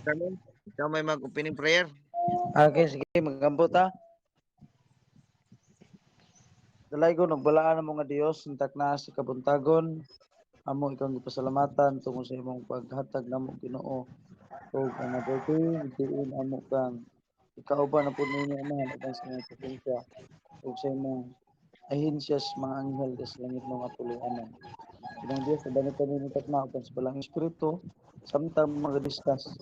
Carmen, ikaw may mag-opening prayer? Okay, sige, magambot ha. Dalay ko, nagbalaan mo nga Dios, intak na sa kabuntagon, amo ikang gipasalamatan tungkol sa imong paghatag namo Ginoo. O another day, diin amo kang ikauban na po ninyo amahan uban sa mga pasensya o sa imong ahensyas mga anghel sa langit mga puloy-anan. Kinang Dios, sa kami nitak na uban sa balang espiritu, samtang mga distas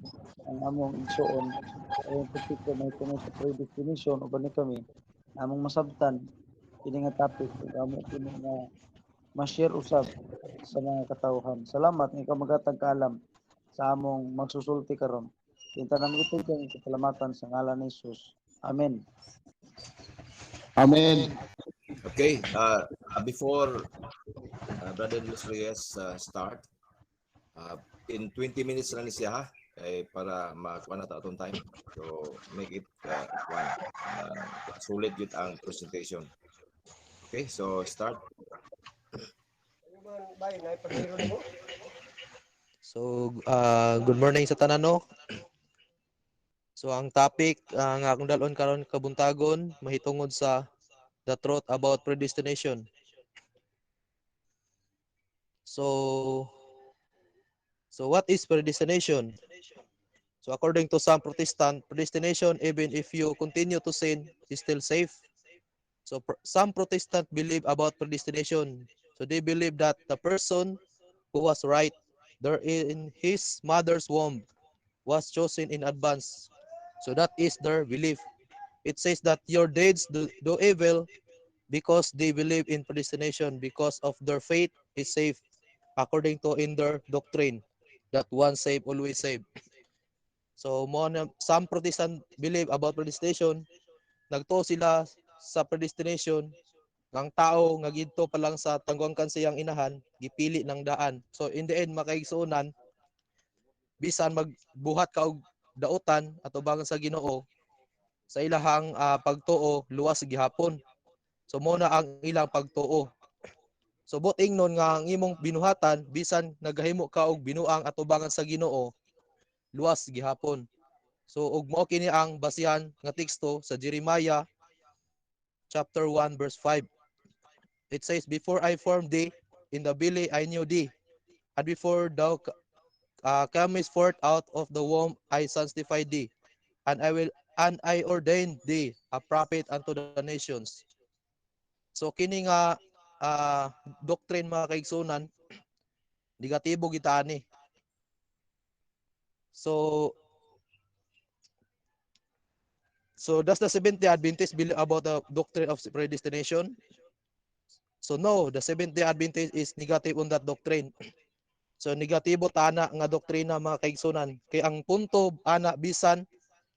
ang among igsoon, ayon sa may tungod sa predestination uban ni kami, among masabtan kini nga topic ug amo kini nga ma-share usab sa mga katawhan. Salamat nga ikaw magatag kaalam sa among magsusulti karon. Kinta namo ito kang kasalamatan sa ngalan ni Jesus. Amen. Amen. Okay, before Brother Luis Reyes start, in 20 minutes na ni siya ha, para makuha na atong time. So, make it sulit yun ang presentation. Okay, so start. So, good morning sa tanan no. So, ang topic nga akong dalon karon kabuntagon mahitungod sa the truth about predestination. So what is predestination? So, according to some Protestant, predestination, even if you continue to sin, is still safe. So, some Protestant believe about predestination. So, they believe that the person who was right there in his mother's womb was chosen in advance. So, that is their belief. It says that your deeds do evil because they believe in predestination, because of their faith is safe, according to in their doctrine, that once saved, always saved. So, some Protestant believe about predestination, nagtuo sila sa predestination, ang tao nga gidto pa lang sa tangguangkan siyang inahan, gipili ng daan. So, in the end, makaigsuunan, bisan magbuhat ka og dautan ato bangan sa Ginoo, sa ilahang pagtuo luwas gihapon. So mo na ang ilang pagtuo. So bot ingnon nga ang imong binuhatan bisan nagahimo ka og binuang atubangan sa Ginoo, luwas gihapon. So ug mao kini ang basihan nga teksto sa Jeremiah chapter 1 verse 5. It says, "Before I formed thee in the belly I knew thee, and before thou camest forth out of the womb I sanctified thee, and I ordained thee a prophet unto the nations." So kini nga doctrine mga kaigsunan, negatibo kita ani. So does the Seventh-day Adventist believe about the doctrine of predestination? So no, the Seventh-day Adventist is negative on that doctrine. So negatibo ta ana nga doktrina mga kaigsunan. Kay ang punto ana bisan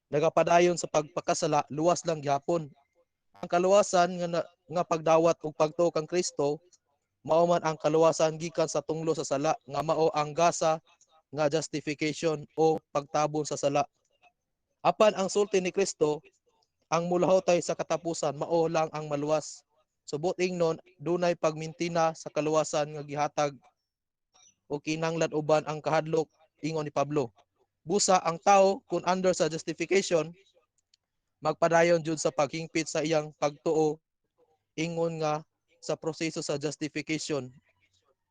nagapadayon sa pagpakasala, luwas lang gyapon. Ang kaluwasan nga pagdawat og pagtuo kang Kristo, mao man ang kaluwasan gikan sa tunglo sa sala, nga mao ang gasa nga justification o pagtabon sa sala. Apan ang sulti ni Kristo, ang mulahotay sa katapusan, mao lang ang maluwas. Subot ingnon, dunay pagmintina sa kaluwasan nga gihatag o kinanglan uban ang kahadlok, ingon ni Pablo. Busa ang tao kung under sa justification, magpadayon jud sa paghingpit sa iyang pagtuo, ingon nga sa proseso sa justification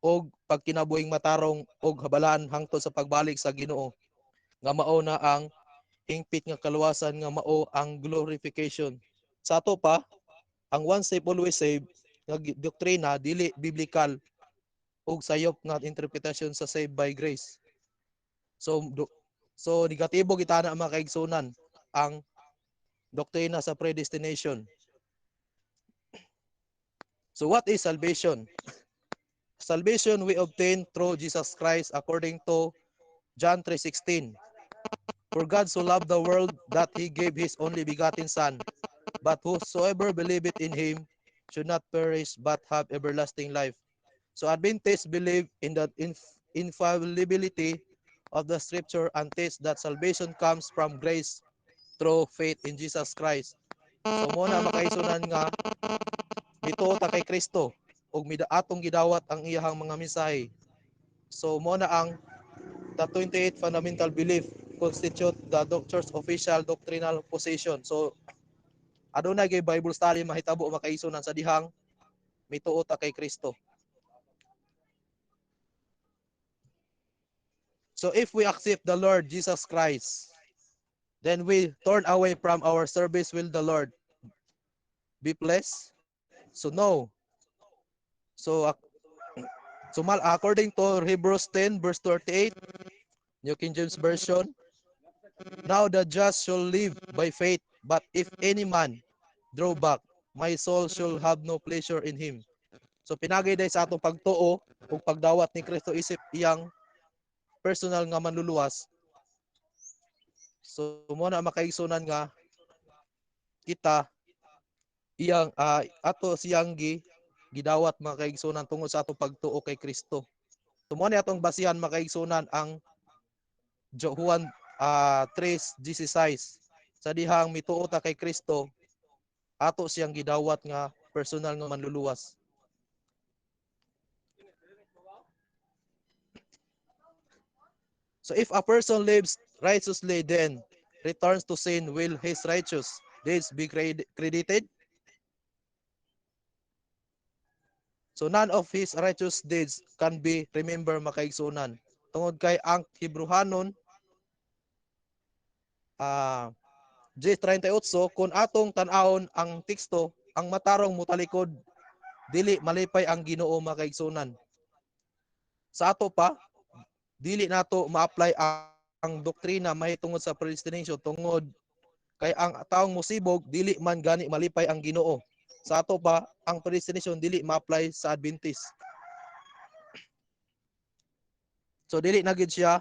og pagkinabuhing matarong og habalaan hangtod sa pagbalik sa Ginoo, nga mao na ang hingpit nga kaluwasan, nga mao ang glorification. Sa ato pa, ang once saved always saved nga doktrina dili biblical ug sayop nga interpretasyon sa saved by grace. So negatibo kita na mga kaigsunan ang doktrina sa predestination. So what is salvation? Salvation we obtain through Jesus Christ according to John 3:16. For God so loved the world that he gave his only begotten Son, but whosoever believeth in him should not perish but have everlasting life. So Adventists believe in the infallibility of the scripture and teach that salvation comes from grace through faith in Jesus Christ. So muna makaisunan nga mituo ta kay Kristo ug atong gidawat ang iyahang mga mensahe. So muna ang the 28 fundamental belief constitute the church official doctrinal position. So adunay kay Bible study mahitabo makaisunan sa dihang mituo ta kay Kristo. So if we accept the Lord Jesus Christ, then we turn away from our service will the Lord be blessed? So no. So according to Hebrews 10 verse 38, New King James Version, now the just shall live by faith, but if any man draw back, my soul shall have no pleasure in him. So pinagay day sa atong pagtuo ug pagdawat ni Kristo isip iyang personal nga manluluwas. So mo na makaigsunan nga kita iyang ato siyang gidawat makaigsunan tungod sa atong pagtuo kay Kristo. So mo ni atong basihan makaigsunan ang Juan 3:16 sa dihang mituo ta kay Kristo ato siyang gidawat nga personal nga manluluwas. So if a person lives righteously, then returns to sin, will his righteous deeds be credited? So none of his righteous deeds can be remembered makaigsunan. Tungod kay ang Hebrehanon 10:38, kung atong tan-awon ang teksto, ang matarong mutalikod dili malipay ang Ginoo makaigsunan. Sa ato pa dili nato ma-apply ang doktrina mahitungod sa predestination tungod kay ang taong musibog dili man gani malipay ang Ginoo. Sa ato pa ang predestination dili ma-apply sa Adventist. So dili na gid siya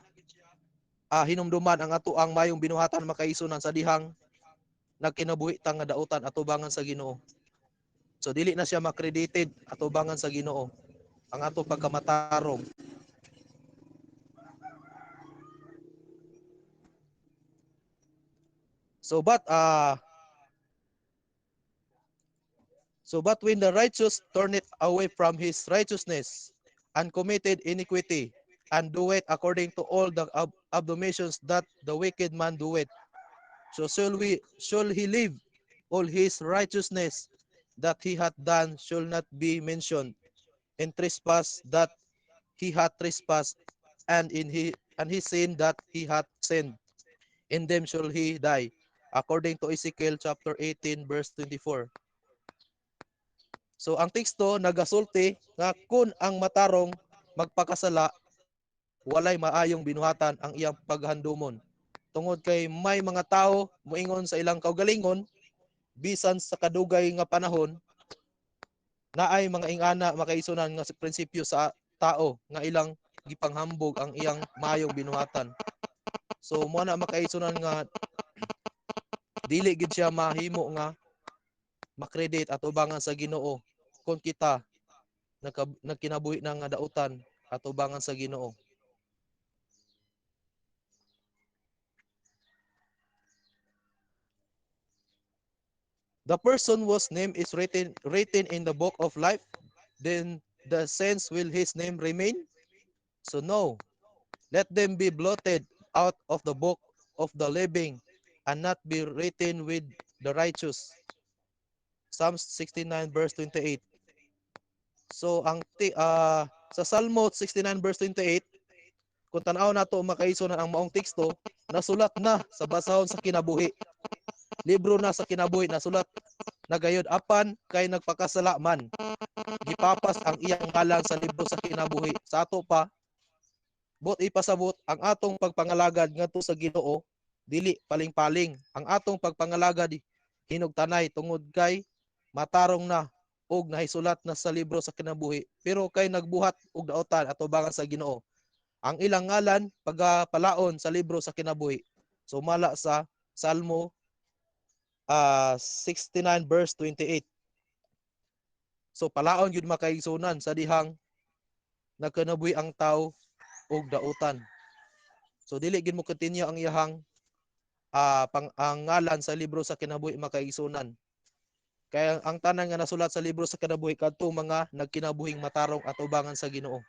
hinumduman ang ato ang mayong binuhatan makaisunan sa dihang nagkinabuhi ta nga dautan atubangan sa Ginoo. So dili na siya makredited atubangan sa Ginoo ang ato pagkamatarong. So but when the righteous turneth away from his righteousness and committed iniquity and doeth according to all the abominations that the wicked man doeth, so shall he live? All his righteousness that he hath done shall not be mentioned, in trespass that he hath trespassed, and in his sin that he hath sinned. In them shall he die, according to Ezekiel chapter 18 verse 24. So ang teksto nagasulti nga kun ang matarong magpakasala, walay maayong binuhatan ang iyang paghandumon. Tungod kay may mga tao moingon sa ilang kaugalingon bisan sa kadugay nga panahon naay mga ingana makaisunan nga prinsipyo sa tao nga ilang gipanghambog ang iyang maayong binuhatan. So mo na makaisunan nga dili gid siya mahimo nga makredit at ubangan sa Ginoo kung kita nagkinabuhi na nga dautan at ubangan sa Ginoo. The person whose name is written in the book of life, then the sense will his name remain? So no, let them be blotted out of the book of the living and not be written with the righteous. Psalms 69 verse 28. So ang sa Salmo 69 verse 28, kung tanaw nato makaisunan ang maong teksto, nasulat na sa basahon sa kinabuhi. Libro na sa kinabuhi nasulat na gayud apan kay nagpakasala man, gipapas ang iyang ngalan sa libro sa kinabuhi. Sa ato pa bot ipasabot ang atong pagpangalagad ngadto sa Ginoo dili paling-paling. Ang atong pagpangalagad hinugtanay tungod kay matarong na og nahisulat na sa libro sa kinabuhi, pero kay nagbuhat og daotan at ubangan sa Ginoo, ang ilang ngalan pagapalaon sa libro sa kinabuhi. So mala sa Salmo 69 verse 28. So palaon gyud makaigsunan sa dihang nagkinabuhi ang tao og dautan. So dili gid mo continue ang iyahang ang ngalan sa libro sa kinabuhi makaigsunan. Kaya ang tanan nga nasulat sa libro sa kinabuhi kadto mga nagkinabuhing matarong at ubangan sa Ginoo.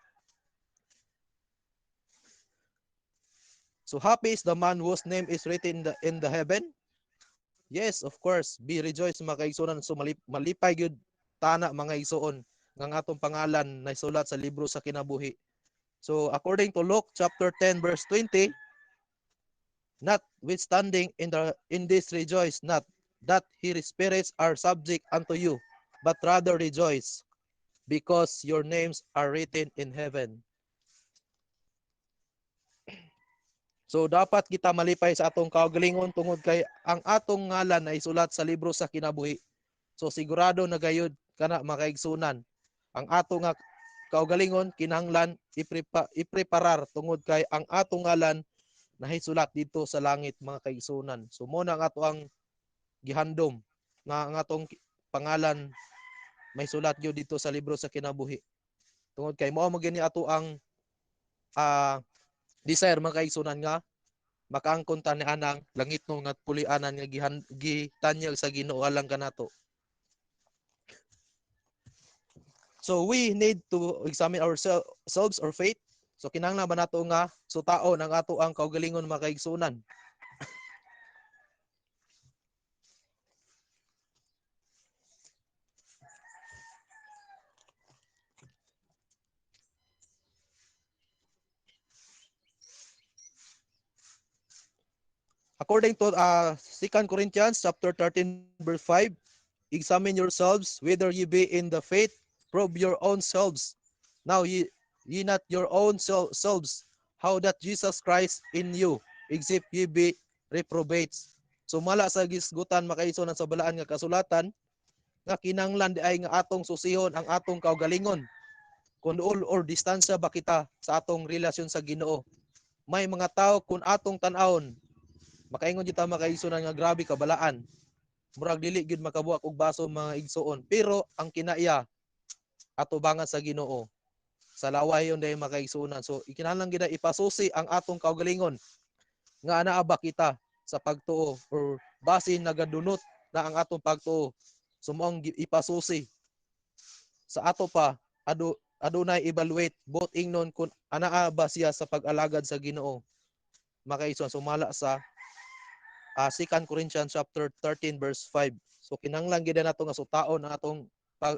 So happy is the man whose name is written in the heaven. Yes, of course. Be rejoice mga kaigsunan. So malipay gyud tana mga igsuon ng atong pangalan na isulat sa libro sa kinabuhi. So according to Luke chapter 10 verse 20, notwithstanding in this rejoice not that his spirits are subject unto you, but rather rejoice because your names are written in heaven. So dapat kita malipay sa atong kaugalingon tungod kay ang atong ngalan na isulat sa libro sa kinabuhi. So sigurado na gayud kana makaigsunan. Ang ato nga kaugalingon kinahanglan ipreparar tungod kay ang atong ngalan nahisulat dito sa langit mga kaigsunan. So mo na ang ato ang gihandom nga ang atong pangalan may sulat gyud dito sa libro sa kinabuhi. Tungod kay mao mo gini ato ang desire mga kaigsunan nga makaangkon ta ni anang langit no nga pulianan nga gitanyag sa Ginoo alang kanato. So we need to examine ourselves or faith. So kinahanglan ba nato nga sutaon ang ato ang kaugalingon mga kaigsunan. According to 2 Corinthians chapter 13 verse 5, examine yourselves whether ye be in the faith, prove your own selves. Now ye not your own selves, how that Jesus Christ in you, except ye be reprobates. So mala sa gisgutan makaisunan sa balaan nga kasulatan, nga kinahanglan di ay nga atong susihon ang atong kaugalingon. Kung duol or distansya ba kita sa atong relasyon sa Ginoo. May mga tao kung atong tan-awon, makaingon kita makaisunan nga grabe kabalaan. Murag dili gyud makabuak og baso mga igsuon. Pero ang kinaiya atubangan sa Ginoo. Sa laway yon day makaigsunan. So ikinahanglan gid ipasusi ang atong kaugalingon nga anaa ba kita sa pagtuo or basin nagadunot na ang atong pagtuo. So moong ipasusi sa ato pa adunay evaluate both ingnon kung anaa ba siya sa pag-alagad sa Ginoo. Makaigsunan sumala sa 2 Corinthians chapter 13 verse 5. So kinahanglan gid nato nga sutaon ang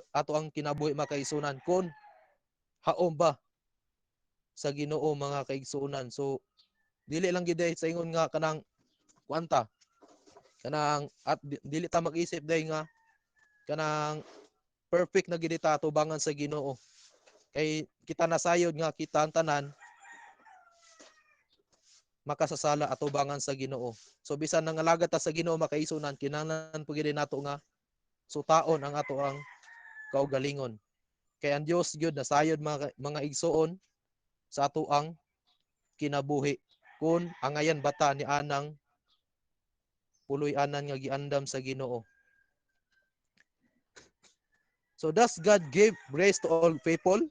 ato ang kinabuhi makaigsunan kun haom ba sa Ginoo mga kaigsunan. So dili lang gid sa ingon nga kanang kuanta kanang at dili ta mag-isip day nga kanang perfect na gid ta tubangan sa Ginoo. Kay kita nasayod nga kita ang tanan makasasala at tubangan sa Ginoo. So bisan nangalagad ta sa Ginoo makaisunan kinahanglan pud gid nato nga sutaon ang ato ang kaugalingon. Kay ang Dios gyud nasayod mga igsuon sa ato ang kinabuhi kun angayan bata ni anang puloy-anan nga giandam sa Ginoo. So does God give grace to all people?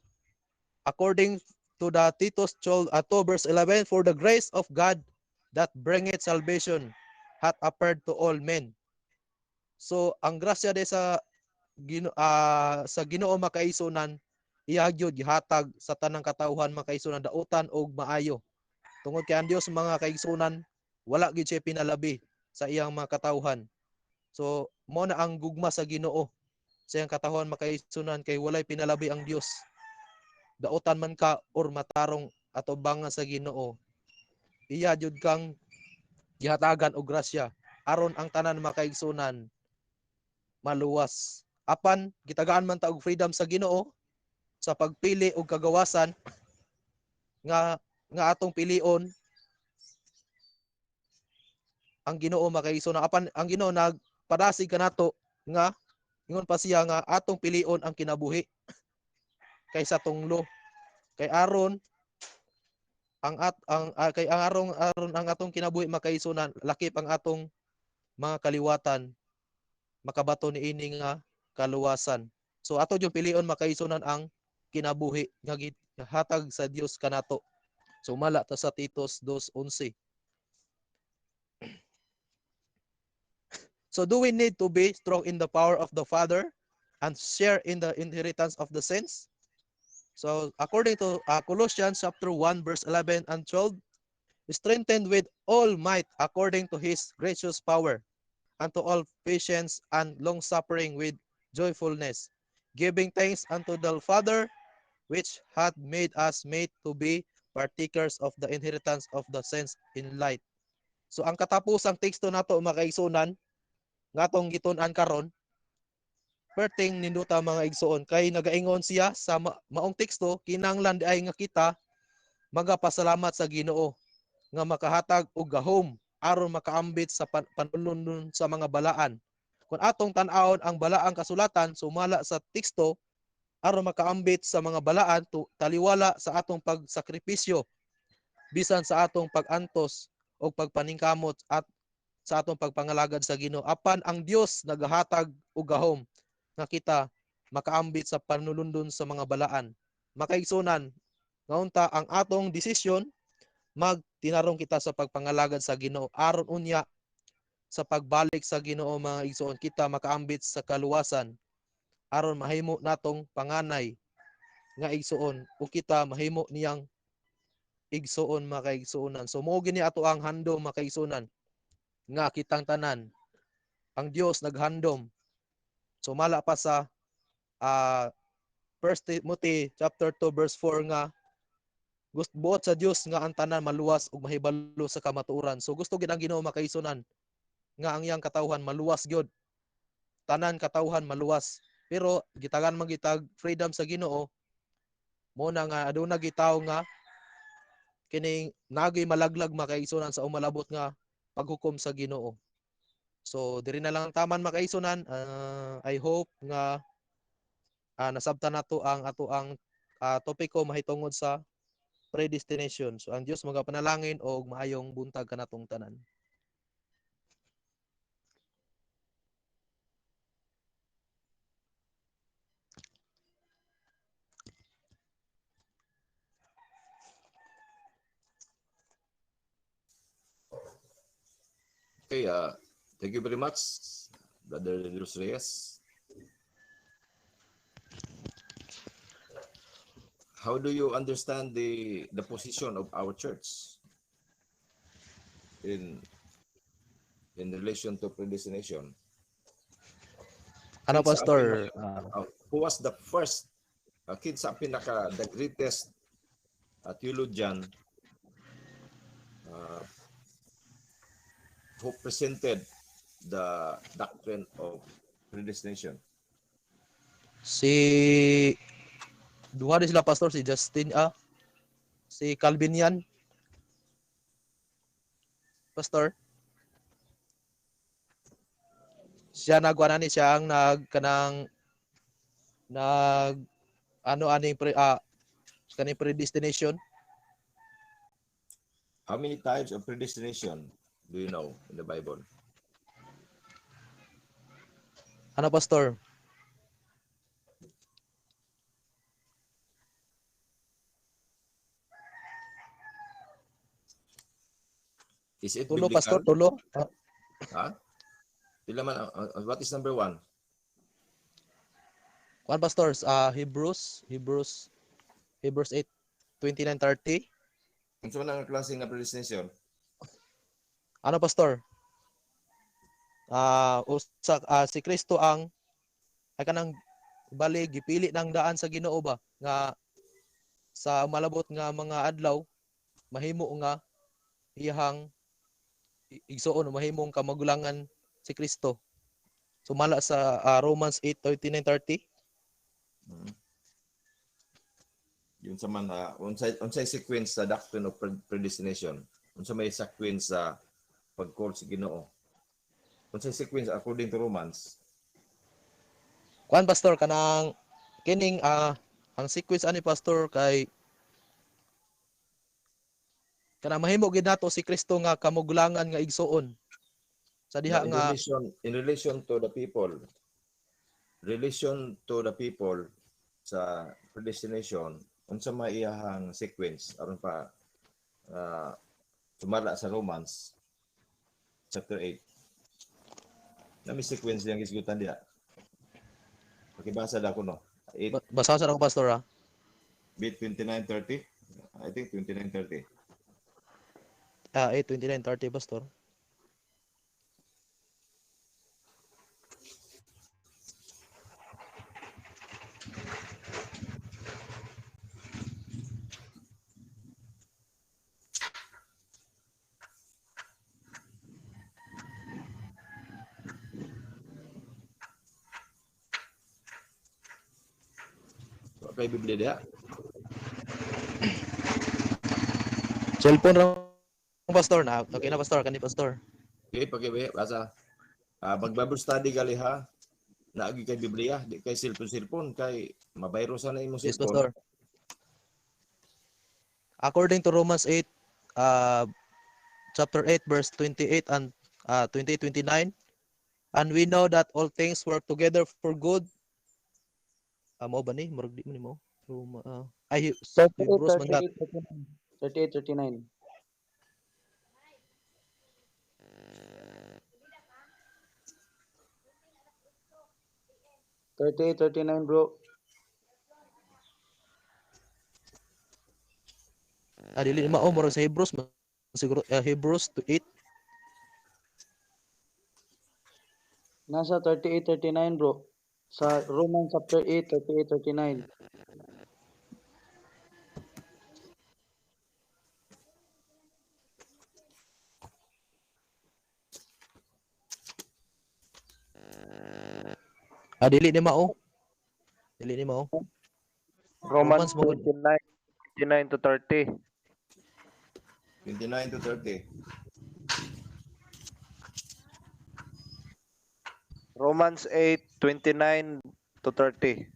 According to the Titus 2 verse 11, for the grace of God that bringeth salvation hath appeared to all men. So ang grasya de sa Ginoo makaisunan iya gyud gihatag sa tanang katawhan makaisunan dautan og maayo. Tungod kay ang Dios mga kaigsunan wala gid siya pinalabi sa iyang mga katawhan. So mo na ang gugma sa Ginoo sa iyang katawhan makaisunan kay walay pinalabi ang Dios. Dautan man ka or matarong ato bangan sa Ginoo. Iya jud kang gihatagan og grasya aron ang tanan makaigsunan maluwas. Apan gitagaan man ta og freedom sa Ginoo sa pagpili og kagawasan nga atong pilion ang Ginoo makaigsunan. Apan ang Ginoo nagpadasig kanato nga ingon pa siya nga atong pilion ang kinabuhi kaysa tunglo. Kay aron ang atong kinabuhi makaisunan lakip ang atong mga kaliwatan makabato ni ini nga kaluwasan. So ato yung pilion makaisunan ang kinabuhi nga gihatag sa Dios kanato. So mala ta sa Titus 2:11. So do we need to be strong in the power of the Father and share in the inheritance of the saints? So according to Colossians chapter 1 verse 11 and 12, strengthened with all might according to his gracious power, unto all patience and long-suffering with joyfulness, giving thanks unto the Father, which hath made us made to be partakers of the inheritance of the saints in light. So ang katapusang teksto nato mga kaigsunan, ngatong gitun-an karon, perting ninduta mga igsuon, kay nagaingon siya sa maong teksto, kinanglan di ay nga kita magapasalamat sa Ginoo nga makahatag og gahom aron makaambit sa panulundon sa mga balaan. Kung atong tan-awon ang balaang kasulatan sumala sa teksto aron makaambit sa mga balaan taliwala sa atong pagsakripisyo bisan sa atong pagantos o pagpaningkamot at sa atong pagpangalagad sa Ginoo. Apan ang Dios nagahatag og gahom nga kita makaambit sa panulundon sa mga balaan. Makaigsunan, ngaunta ang atong desisyon magtinarong kita sa pagpangalagad sa Ginoo aron unya sa pagbalik sa Ginoo mga igsoon kita makaambit sa kaluwasan aron mahimo natong panganay nga igsoon o kita mahimo niyang igsoon mga kaigsuonan. So mao gini ato ang handom mga kaigsuonan nga kitang tanan ang Dios naghandom. So mala pa sa 1 Timothy chapter 2 verse 4 nga gusto buot sa Dios nga ang tanan maluwas ug mahibalo sa kamatuoran. So gusto gid ang Ginoo makaisunan nga ang iyang katawhan maluwas gyud. Tanan katawhan maluwas. Pero gitagan man gitag freedom sa Ginoo mo na nga aduna gitaw nga kining nagay malaglag makaisunan sa umalabot nga paghukom sa Ginoo. So diri na lang ang taman makaisunan. I hope nga nasabtan nato ang ato ang topiko mahitungod sa predestination. So ang Dios magapanalangin og maayong buntag kanatong tanan. Okay, thank you very much, Brother Los Reyes. How do you understand the position of our church in relation to predestination? Ano Kinsa ang pastor? who was the first kinsa ang pinaka the greatest theologian who presented the doctrine of predestination? Si duha din sila pastor, si Justin si Calvin yan. Pastor. Siya nagkuan ni siya ang kaning predestination. How many types of predestination do you know in the Bible? Ano pastor? Is it Tulo biblical? pastor, tulo. Huh? What is number 1? Kuan pastors, Hebrews 8:29-30. Unsa man ang klase nga predestination? Ano pastor? Si Kristo ang ay kanang bali gipili ng daan sa Ginoo ba nga sa malabot nga mga adlaw mahimo nga iyang igsuon mahimong kamagulangan si Kristo. Sumala sa Romans 8:29-30. Yun sa man unsay sequence sa doctrine of predestination? Unsa may sequence sa pag-call sa Ginoo? Unsay sequence according to Romans? Kuan pastor kanang kining ang sequence ani pastor kay kanang mahimo gid nato si Kristo nga kamugulangan nga igsuon. Sa diha nga in relation to the people sa predestination, unsa may iyahang sequence aron pa sumala sa Romans chapter 8. Nami sequence yang isgutan diha. Pakibasa da ko no. basa sa ako pastor Bit 29:30. I think 29:30. 8, 29, 30, Pastor. Kay Biblia dia. Cellphone ra Pastor na. Okay na Pastor, kani Pastor. Okay, pagkibaya, basa. Mag-Bible study gali ha. Naagi kay Biblia, di kay cellphone kay mabayro sana imong Yes, cellphone. Pastor. According to Romans 8, chapter 8, verse 28 and 28, 29, and we know that all things work together for good. Mao ba ni? Murag di mo ni mo. Ay, 38, Hebrews man 38, 39. 38, 39. 38, 39, bro. dili ni mao murag sa Hebrews siguro Hebrews 8. Nasa 38, 39, bro. Sa Romans chapter 8, 38, 39. Dili ni mao. Dili ni mao. Romans mo 29, 29 to 30. 29 to 30. Romans 8, 29 to 30.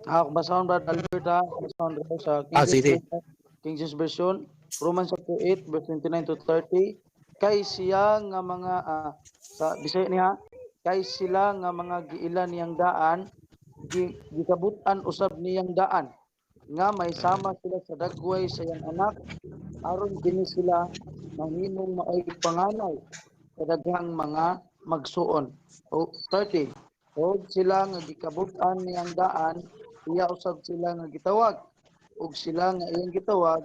Basahon Brad Albert ha. Basahon bro sa King James sige. Version. King James Version. Romans chapter 8, verse 29 to 30. Kay siya nga mga sa Bisaya niya, kay sila nga mga giilan niyang daan, gikabutan usab niyang daan, nga may sama sila sa dagway sa iyang anak, aron kini sila mahimong maay panganay sa daghang mga magsuon. O 30. O sila nga gikabutan niyang daan, iya usab sila nga gitawag. Ug sila nga iyang gitawag,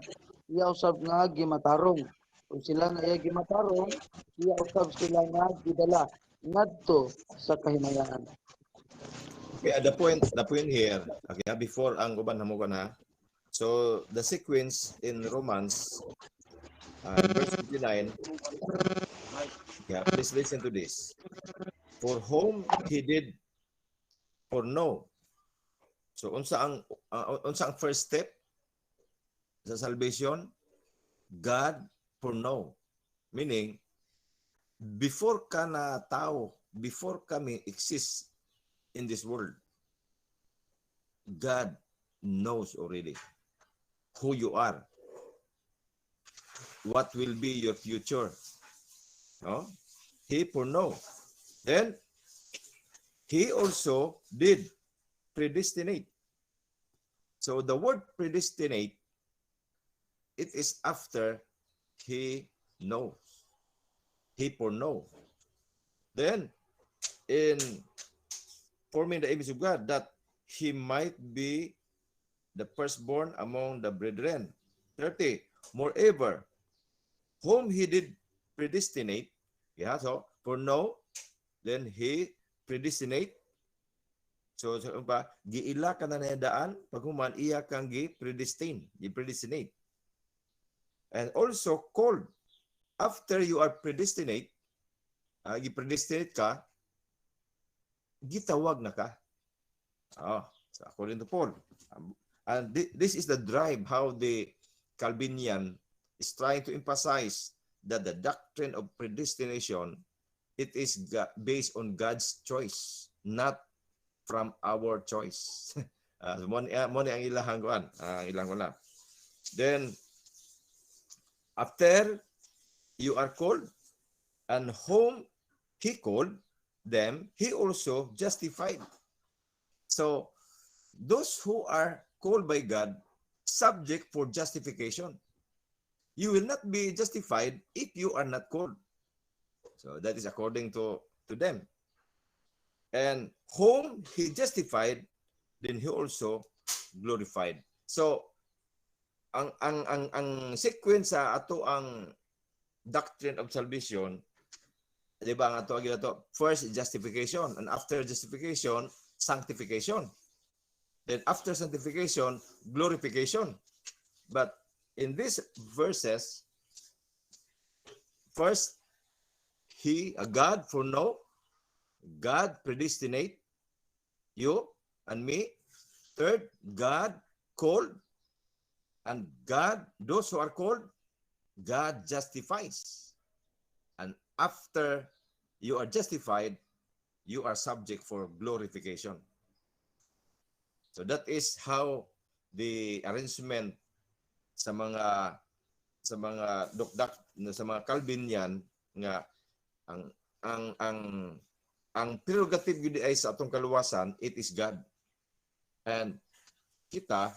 iya usab nga gimatarong. Ug sila nga iya gimatarong, iya usab sila nga gidala ngadto sa kahimayan. Okay, the point here, okay, before ang uban namo na. So the sequence in Romans verse 59, yeah, please listen to this. For whom he did foreknow. So unsa ang first step sa salvation? God foreknow. Meaning, before ka na tao, before kami exist in this world, God knows already who you are, what will be your future. No? He foreknow. Then, he also did predestinate. So the word predestinate, it is after he knows. He foreknow. Then, in forming the image of God, that he might be the firstborn among the brethren. 30. Moreover, whom he did predestinate, yeah, so foreknow, then he predestinate. So ba, giila ka na daan, paghuman iya kang gi-predestinate, gi-predestinate. And also called, after you are predestinate, gi-predestinate ka, gitawag na ka. So according to Paul. And this is the drive how the Calvinian is trying to emphasize that the doctrine of predestination, it is based on God's choice, not from our choice. Mo ni ang ilahang kuan, ilang wala. Then after you are called, and whom he called them, he also justified. So those who are called by God, subject for justification. You will not be justified if you are not called. So that is according to them. And whom he justified, then he also glorified. So ang sequence sa ato ang doctrine of salvation, di ba, ang ato ato first justification, and after justification sanctification, then after sanctification glorification. But in these verses, first, God foreknow, God predestinate you and me. Third, God called, and God, those who are called, God justifies. And after you are justified, you are subject for glorification. So that is how the arrangement sa mga dokdak sa mga Calvinian nga ang prerogative gid ay sa atong kaluwasan, it is God. And kita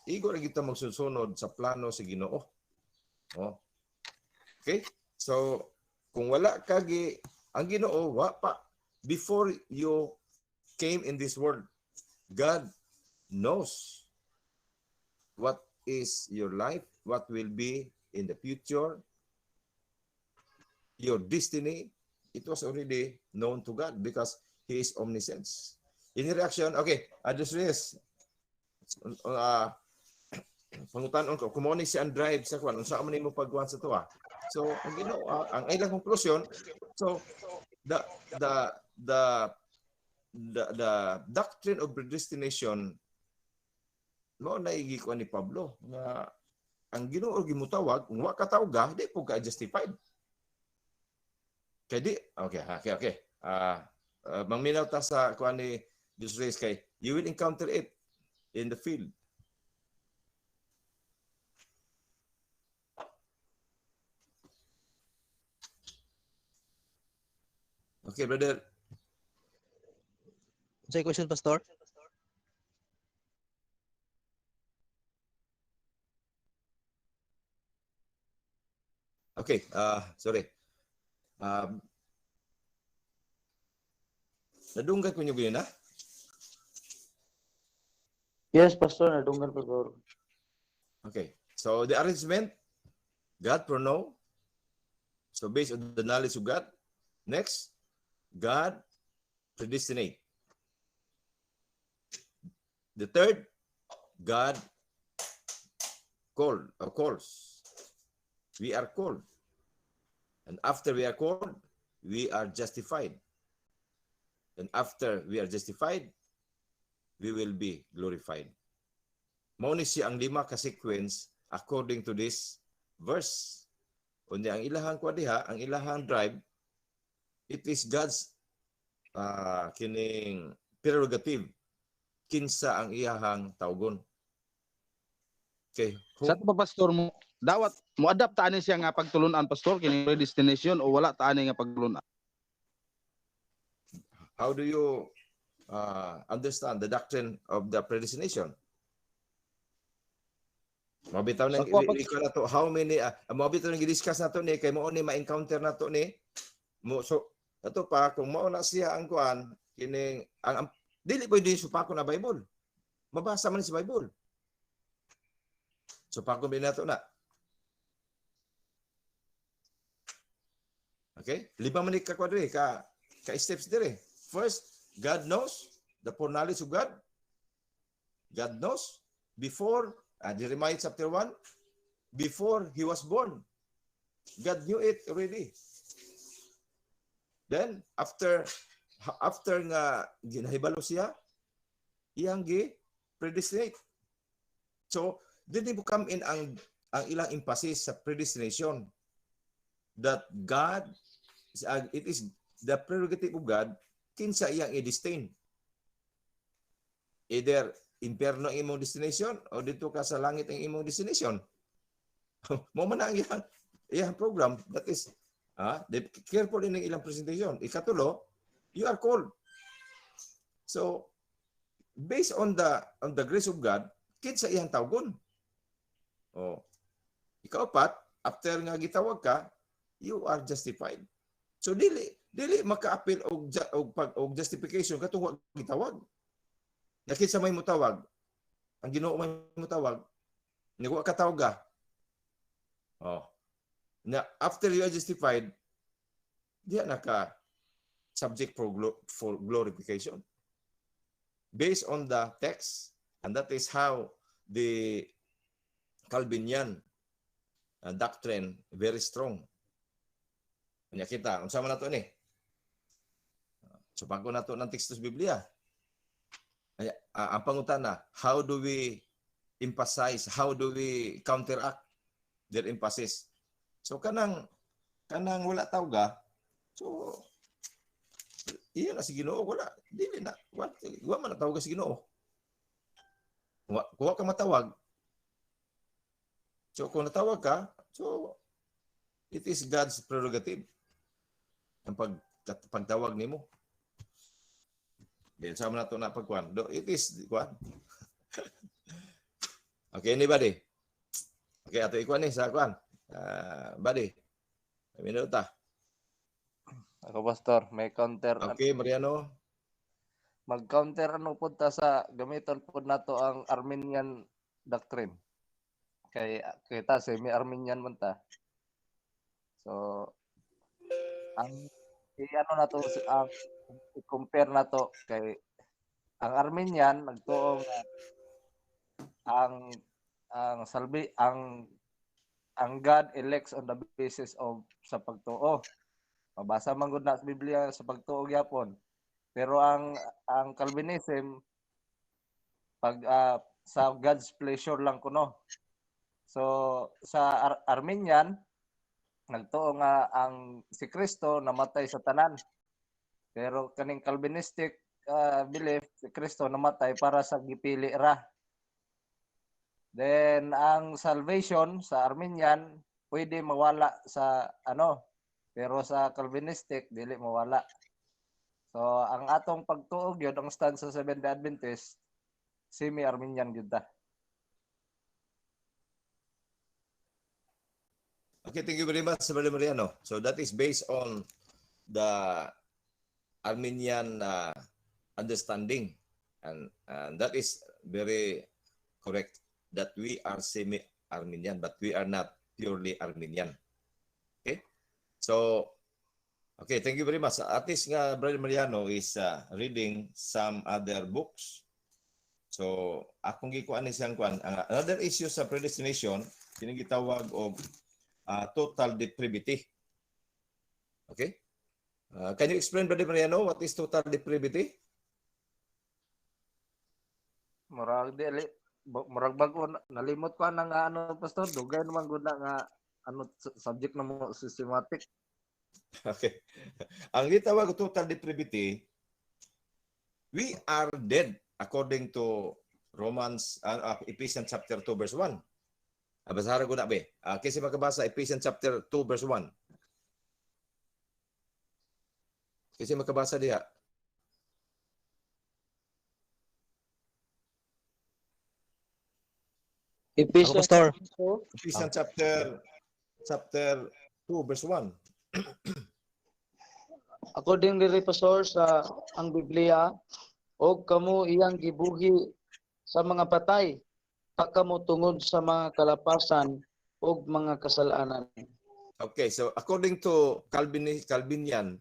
igo ra kita magsunod sa plano sa Ginoo. Oh. Okay? So kung wala kagi ang Ginoo, wa pa, before you came in this world, God knows what is your life, what will be in the future, your destiny. It was already known to God because He is omniscience. In reaction, okay, Adres, pangutanon ko, kumuni si Andrive sa kwan, unsa man nimo pagkuhan sa tuwa. So, ang Ginoo, ang ilang conclusion, so the doctrine of predestination mo na igikuan ni Pablo nga ang Ginoo gimutawag, kung wa ka tawga, di po ka justified. Kaya di, okay. Mangminaw ta sa kuan ni Jesus kay you will encounter it in the field. Okay, brother. Say question, Pastor. Okay, sorry. Nadunggan ko niyo na? Yes, Pastor, nadunggan pa ko. Okay. So the arrangement, God foreknow. So based on the knowledge of God. Next, God predestinate. The third, God calls. We are called. And after we are called, we are justified. And after we are justified, we will be glorified. Mao ni siya ang 5 ka sequence according to this verse. Kundi ang ilahang kwadiha, ang ilahang drive, it is God's kining prerogative kinsa ang iyahang tawgon. Okay. Sa ito pa, Pastor, mo dawat mo adapt ani siya nga pagtulunan, Pastor, kini predestination o wala ta ani nga pagtulunan? How do you understand the doctrine of the predestination? Mabitaw na ikaw na to, how many mabitaw na gi-discuss nato ni kay mo ni ma-encounter nato ni mo. So ato pa kung mao na siya ang kuan kining ang dili pwede supako na Bible. Mabasa man si Bible. Supako din nato na. Okay? 5 man ka kwadre ka steps dire. First, God knows the foreknowledge of God. God knows before Jeremiah chapter 1, before he was born. God knew it already. Then after nga ginahibalo siya, iyang predestinate. So did mo come in ang ilang emphasis sa predestination that God, it is the prerogative of God kinsa iyang i-destin. Either impierno ang imong destination o dito ka sa langit ang imong destination. Mo man ang iyang program. That is careful in ang ilang presentation. Ikatulo, you are called. So based on the grace of God, kinsa iyang tawgon. Oh. Ikaapat, after nga gitawag ka, you are justified. So dili maka-appeal og justification katong wa gitawag. Nakit sa may mutawag, ang Ginoo may mutawag, nagwa ka tawag ka. Oh. Na after you are justified, diya na ka subject for glorification. Based on the text, and that is how the Calvinian doctrine very strong. Kanya kita, unsa man nato ni? So pagko nato ng text sa Biblia. Ang pangutana, how do we emphasize, how do we counteract their emphasis? So kanang wala tawga, so iya na si Ginoo, wala dili na wa man tawag si Ginoo. Kuha ka matawag. So kung natawag ka, so it is God's prerogative ang pagtawag nimo. Then sama na to na pagkuan. It is kuan. Okay, anybody? Okay, ato ikuan ni sa kuan. Buddy. Minuta. Ako, Pastor, may counter. Okay, Mariano. Mag-counter ano po ta sa gamiton po nato ang Arminian doctrine. Kay kita semi-Arminian man ta. So ang ano nato ang i-compare nato kay ang Arminian nagtuo nga ang God elects on the basis of sa pagtuo. Mabasa man gud na sa Biblia sa pagtuo gyapon. Pero ang Calvinism pag sa God's pleasure lang kuno. So sa Arminian nagtuo nga ang si Kristo namatay sa tanan. Pero kaning Calvinistic belief si Kristo namatay para sa gipili ra. Then ang salvation sa Arminian pwede mawala sa pero sa Calvinistic dili mawala. So ang atong pagtuo gyud ang stand sa Seventh-day Adventist semi-Arminian gyud ta. Okay, thank you very much, Brother Mariano. So that is based on the Arminian understanding, and that is very correct that we are semi-Arminian, but we are not purely Arminian. Okay, so okay, thank you very much. At least nga Brother Mariano is reading some other books. So akong gikuan ni siyang kuan another issue sa predestination kini gitawag og total depravity. Okay? Can you explain, Brother Mariano, what is total depravity? Murag bago nalimot ko nang pastor dugay naman gud na nga subject na mo systematic. Okay. Ang gitawag total depravity, we are dead according to Romans Ephesians chapter 2 verse 1. Basahan ko na be. Kasi makabasa Ephesians chapter 2 verse 1. Kasi makabasa diha. Ephesians Pastor. Ephesians chapter 2 verse 1. according diri pastor sa ang Biblia og kamo iyang gibuhi sa mga patay kamo tungod sa mga kalapasan ug mga kasalanan. Okay, so according to Calvinian,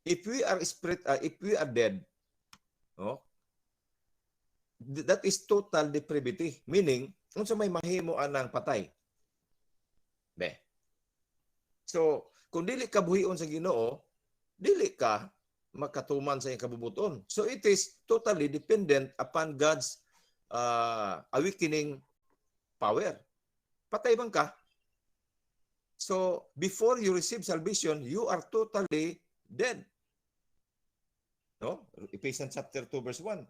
if we are dead, that is total depravity, meaning unsa may mahimo anang patay. Be. So, kung dili ka buhion sa Ginoo, dili ka makatuman sa iyang kabubuton. So it is totally dependent upon God's awakening power. Patay bang ka? So, before you receive salvation, you are totally dead. No? Ephesians chapter 2 verse 1.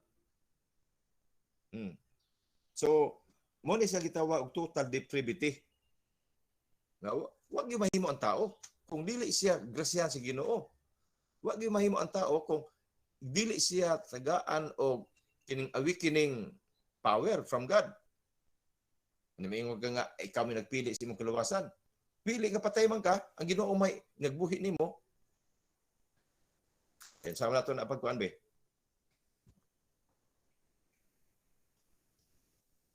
So, mo ni sa gitawag og total depravity. Now, wag gyud mahimo ang tao kung dili siya grasyahan sa Ginoo. Wag gyud mahimo ang tao kung dili siya tagaan og kining awakening power from God. Namingon ka nga, ikaw may nagpili sa imong kaluwasan. Pili nga patay man ka, ang Ginoo may nagbuhi nimo. Kaya sama nato na pagkuan be.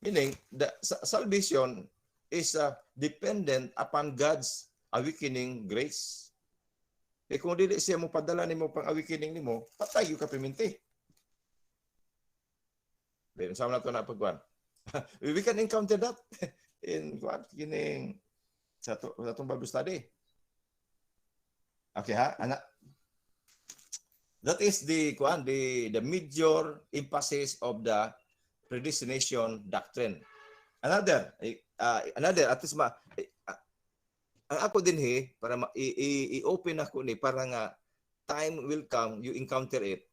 Meaning, the salvation is dependent upon God's awakening grace. E kung dili siya mo padala nimo pang awakening nimo, patay yung kapiminti. Then sa na to na pagkuan. We can encounter that in what kining sa atong Bible study. Okay ha, ana. That is the major emphasis of the predestination doctrine. Another at least ang ako din para i-open ako ni para nga time will come you encounter it.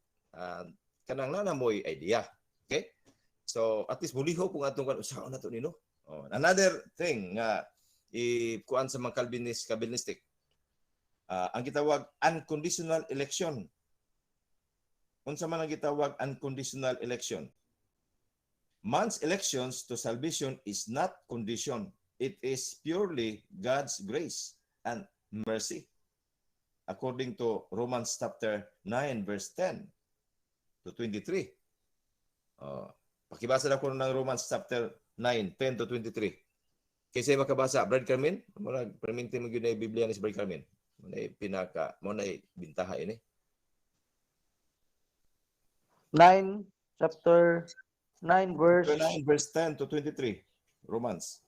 Kanang nanamoy idea. Okay? So at least muliho kung atong usaon nato nino. Another thing nga kuan sa mga Calvinistic. Ang gitawag unconditional election. Unsa man ang gitawag unconditional election? Man's elections to salvation is not condition. It is purely God's grace and mercy. According to Romans chapter 9 verse 10 to 23. Pakibasa na ko ng Romans chapter 9, 10 to 23. Kasi makabasa, Brad Carmen, perminti mo yun na Biblia ni si Brad Carmen. Muna bintaha ini. 9, chapter 9, verse 9 verse 10 to 23. Romans.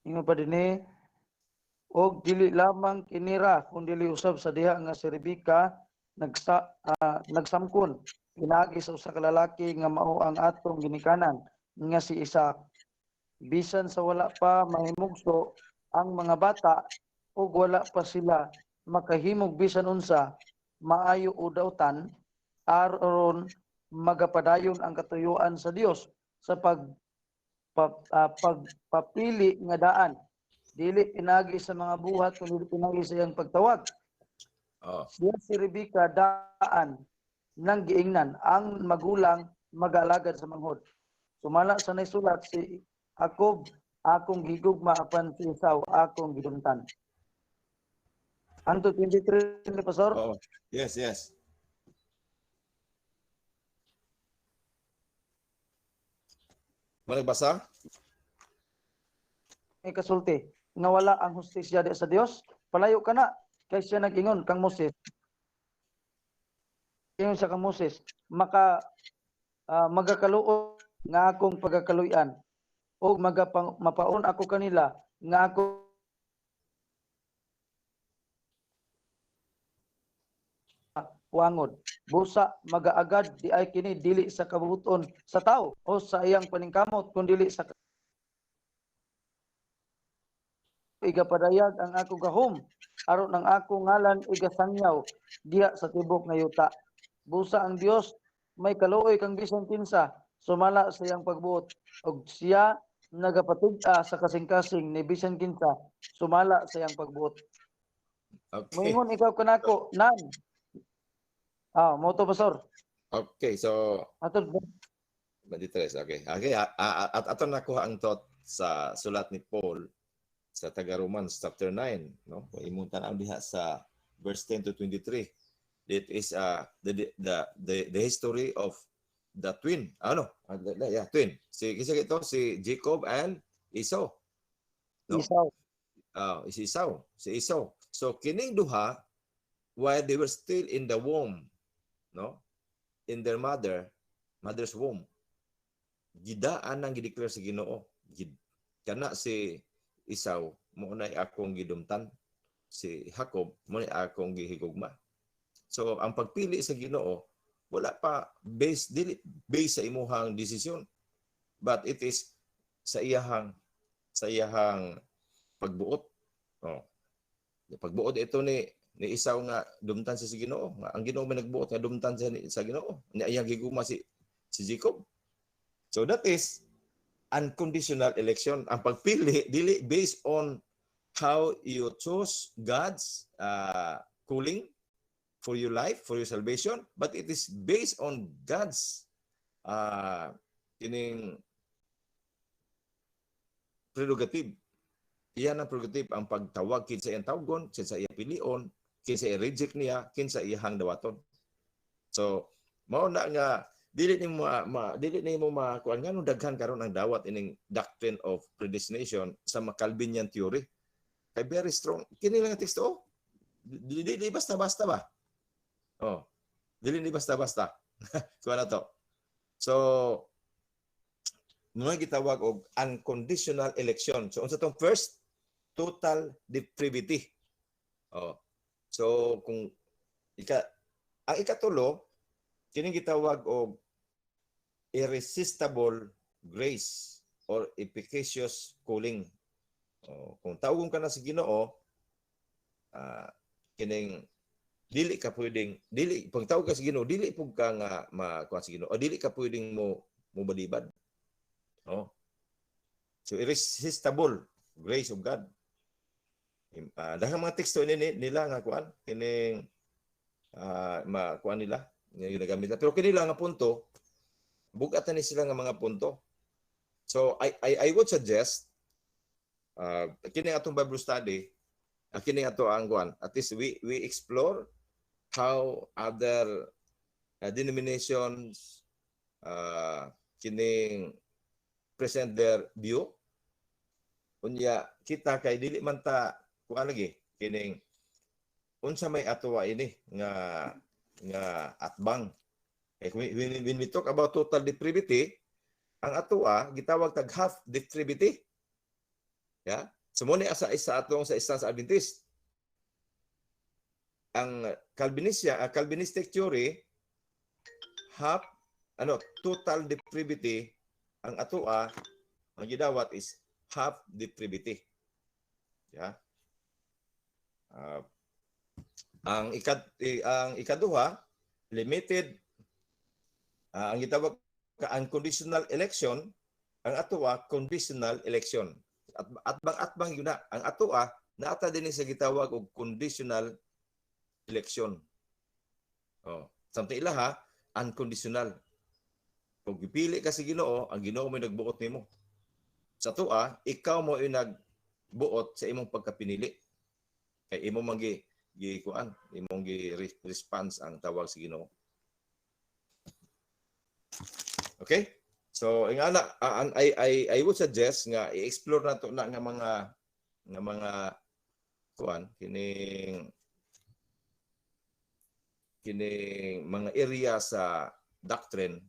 ingon pa dinhi og dili lamang kinira kun dili usab sa diha nga si Rebecca nagsamkon pinagi sa usa ka lalaki nga mao ang atong ginikanan nga si Isaac. Bisan sa wala pa mahimugso ang mga bata ug wala pa sila makahimog bisan unsa maayo udawtan aron magapadayon ang katuyuan sa Dios sa pagpapili nga daan. Dili pinagi sa mga buhat kundi pinagi sa iyang pagtawag. Siya si Rebecca daan nang giingnan ang magulang mag-alagad sa manghod. Sumala sa naisulat si Jacob akong gigugma apan si Esau akong gidumtan. Anto 23 ni Pastor? Yes. Magbasa? May kasulti nga wala ang hustisya di sa Dios, palayo ka na kay siya nag-ingon kang Moses. Ingon sa kang Moses, magakaluon nga akong pagakaluyan o mapaon ako kanila nga ako wangod. Busa magaagad di ay kini dili sa kabuton sa tao o sa iyang paningkamot kun dili sa igapadayag ang ako gahom aron ang ako ngalan igasangyaw diha sa tibok nga yuta. Busa ang Dios may kaluoy kang bisan kinsa sumala sa iyang pagbuot ug siya nagapatig-a sa kasing-kasing ni bisan kinsa sumala sa iyang pagbuot. Okay. Moingon ikaw kanako nan. Mo to Pastor. Okay, so Atol 23. Okay. At ato nakuha ang thought sa sulat ni Paul sa taga Romans chapter 9, no? Imuntan ang diha sa verse 10 to 23. It is the history of the twin. Twin. Si Jacob and Esau. No? Esau. Si Esau. So kining duha while they were still in the womb, no? In their mother's womb. Gidaan ang gideclare sa Ginoo. Kana si Esau mo na akong gidumtan, si Jacob mo na akong gihigugma. So ang pagpili sa Ginoo wala pa based sa imuhang desisyon, but it is sa iyahang pagbuot. Pagbuot ito ni Esau nga dumtan sa Ginoo, ang Ginoo man nagbuot nga dumtan sa Ginoo, niya iyang gigugma si Jacob. So that is unconditional election. Ang pagpili dili based on how you choose God's calling for your life, for your salvation, but it is based on God's prerogative. Iyan ang prerogative ang pagtawag kinsa iyang tawgon, kinsa iya pilion, kinsa i-reject niya, kinsa iyang dawaton. So mao na nga dili nimo kuan ngano daghan karon ang dawat ining doctrine of predestination sa Calvinian theory. Kay very strong. Kini lang ang teksto. Dili basta-basta ba? Oh. Dili ni basta-basta. Kuha na to. So, muna gitawag og unconditional election. So, unsa tong first? Total depravity. Oh. So, kung ang ikatulo, kini gitawag og irresistible grace or efficacious calling. Oh, kung tawgon ka na sa Ginoo, kining dili ka pwedeng pag tawag ka sa Ginoo, dili pug ka nga makuha sa Ginoo o dili ka pwedeng mo balibad. Oh. So irresistible grace of God. Daghang mga teksto nila nga kuan kining makuha nila nga ginagamit nila. Pero kini lang nga punto, bugatan ni sila nga mga punto. So I would suggest kini atong Bible study, kini ato ang kuan, at least we explore how other denominations kining present their view. Unya kita kay dili man ta kuan lagi kining unsa may atoa ini nga atbang. When we talk about total depravity, ang atoa gitawag tag half depravity. Yeah? So mo ni asa isa atong sa Stance Adventist. Ang Calvinistic theory half total depravity, ang atoa ang gidawat is half depravity. Yeah? Ang ikaduha limited, ang gitawag ka unconditional election, ang atoa conditional election. Atbang yun na. Ang atoa naata din sa gitawag og conditional election. Oh, samtang ilaha unconditional. Kung gipili ka sa Ginoo, ang Ginoo mo nagbuot nimo. Sa atoa, ikaw mo yung nagbuot sa imong pagkapinili. Kay imo man gikuan, imong gi-response ang tawag sa Ginoo. Okay? So, ingana I would suggest nga i-explore nato na nga mga kuan kining mga area sa doctrine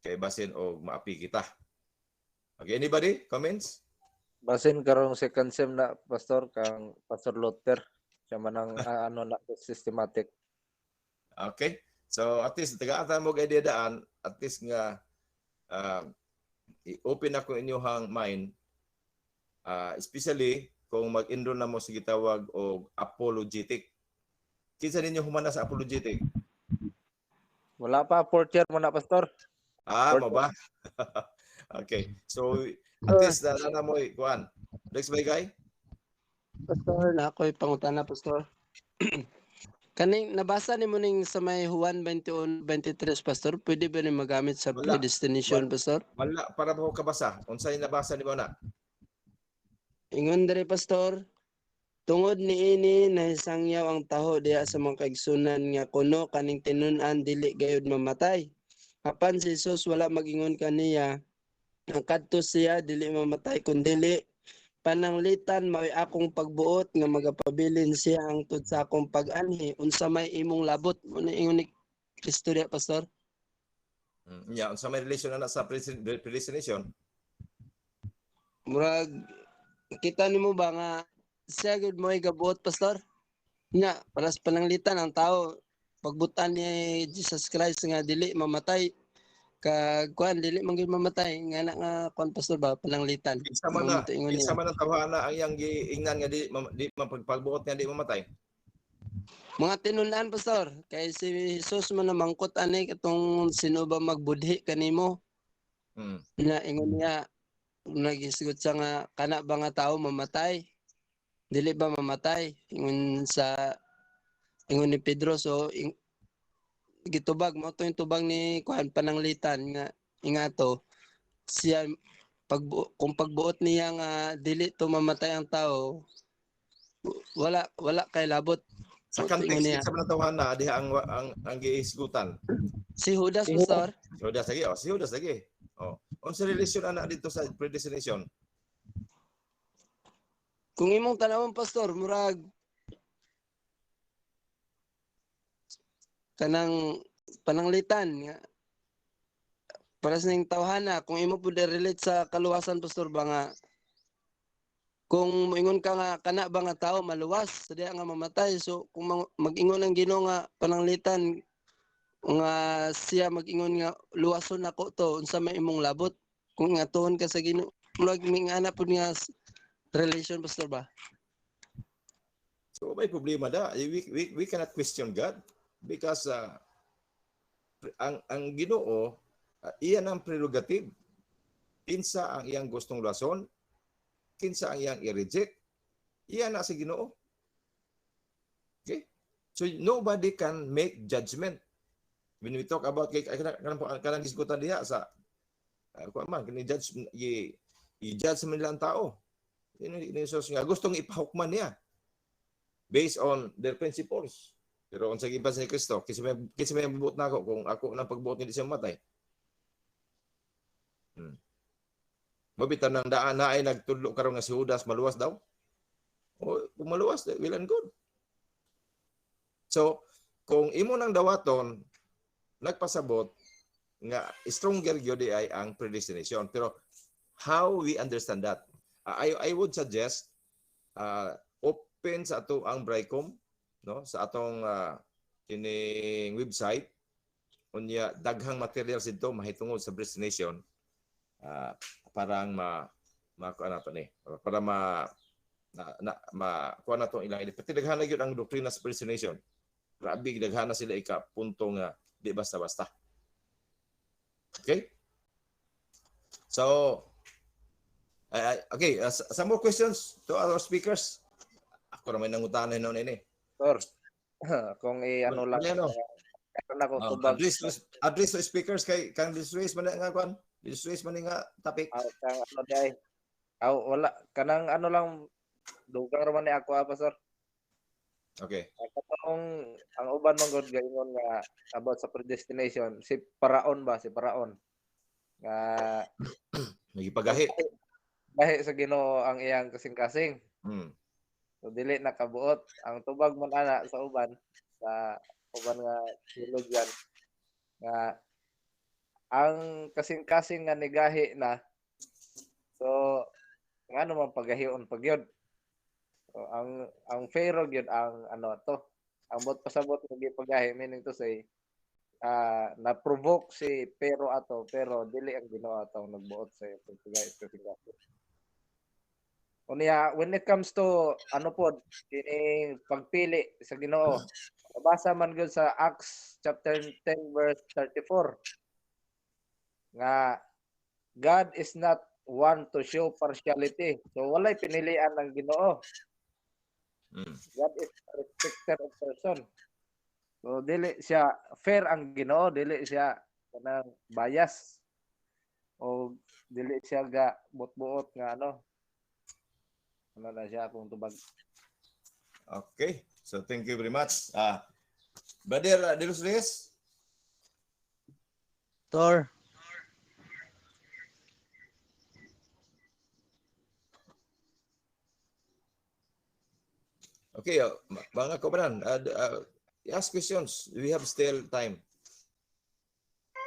kay basin og maapi kita. Okay, anybody comments? Basin karong second sem na pastor kang Pastor Luther siya man ang na systematic. Okay. So at least taga-ata mo idea daan, at least nga i-open ako inyong mind, especially kung mag-enroll na mo sa gitawag o apologetic. Kinsa ninyo humana sa apologetic? Wala pa, fourth year mo na pastor. Mo ba? Okay. So at least na mo kuan. Next by guy. Pastor, na ako'y pangutana, Pastor. Kaning nabasa nimo ning sa may Juan 21:23, Pastor, pwede ba ni magamit sa Wala. predestination, Pastor? Wala para mo kabasa. Unsay nabasa nimo na? Ingon diri, Pastor, tungod niini nahisangyaw ang taho diha sa mga kaigsunan nga kuno kaning tinun-an dili gayud mamatay. Apan si Jesus wala magingon kaniya, ang kadto siya dili mamatay kundi pananglitan mao'y akong pagbuot nga magapabilin siya hangtod sa akong pag-anhi. Unsa may imong labot mo na ingon ni Kristo diha, Pastor? Yeah, unsa may relation na sa predestination? Murag kita nimo ba nga siya gud mo'y gabuot, Pastor? Nya para sa pananglitan ang tao pagbutan ni Jesus Christ nga dili mamatay kag kuan dili man gyud mamatay nga na nga kuan, Pastor, ba pananglitan. Kinsa man ang tawhana ang iyang giingnan nga di mapagpagbuot nga di mamatay? Mga tinun-an, Pastor, kay si Jesus man namangkot ani katong sino ba magbudhi kanimo. Na ingon niya nagisgot siya nga kana ba nga tao mamatay? Dili ba mamatay? Ingon ni Pedro. So gitubag mo to yung tubag ni kuan pananglitan nga ingato siya kung pagbuot niya nga dili to mamatay ang tao, wala kay labot. Sa context sa mga tawhana diha ang giisgutan. Si Judas, pastor. Si Judas lagi. Oh, si Judas lagi. Oh. Unsa relasyon ana dito sa predestination? Kung imong tanawon, pastor, murag kanang pananglitan nga para sa ning tawhana, kung imo pud relate sa kaluwasan, pastor, ba nga kung moingon ka nga kana ba nga tao maluwas sa diha nga mamatay, so kung mag-ingon ang Ginoo nga pananglitan nga siya mag-ingon nga luwason nako to, unsa may imong labot kung ngatuhon ka sa Ginoo, murag mingana pud nga relation, pastor, ba? So may problema da. We cannot question God because ang Ginoo iyan ang prerogative. Kinsa ang iyang gustong rason, kinsa ang iyang i-reject, iyan na sa Ginoo. Okay? So nobody can make judgment. When we talk about kanang diskutan diha sa man kini judge i-judge man lang tao. Ini nga gustong ipahukman niya based on their principles. Pero unsa giban sa Kristo, kinsa may buot nako kung ako nang pagbuot ni siya matay. Mabitan ng daan na ay nagtudlo karon nga si Judas maluwas daw. O kung maluwas, well and good. So, kung imo nang dawaton nagpasabot nga stronger gyud ay ang predestination. Pero how we understand that? I would suggest open sa ato ang Bricom, no, sa atong kining website unya daghang materials dito mahitungod sa predestination parang kuan nato ni para kuan nato ilang pati daghan gyud ang doktrina sa predestination. Grabe daghan na sila ika punto nga di basta-basta. Okay? So okay, some more questions to our speakers. Ako naman nangutanan noon ini. Sir, kung ano lang karon ako tubag address to speakers kay kang disrace man nga kuan. Disrace man nga topic. Kang ano day. Wala kanang ano lang dugang ra man ni ako pastor. Okay. Ang uban mong god gaingon nga about sa predestination, si Paraon nga nagipagahi lahi sa Ginoo ang iyang kasing-kasing. So dili nakabuot ang tubag man ana sa uban nga theologian nga ang kasing-kasing nga nigahi na, so ngano man pagahion pagyod. So, ang pharaoh gyud ang ano to, ang bot pasabot nga gipagahi, meaning to say na-provoke si Pero ato pero dili ang Ginoo ato nagbuot sa pagpagahi. Unya when it comes to ano pod kining pagpili sa Ginoo, nabasa man gyud sa Acts chapter 10 verse 34 nga God is not one to show partiality. So walay pinilian ng Ginoo. God is a respecter of person. So dili siya fair ang Ginoo, dili siya kanang bias o dili siya ga buot-buot nga ano na siya kung tubag. Okay. So thank you very much. Brother Delos Reyes. Tor. Okay, mga kabanan, ask questions. We have still time.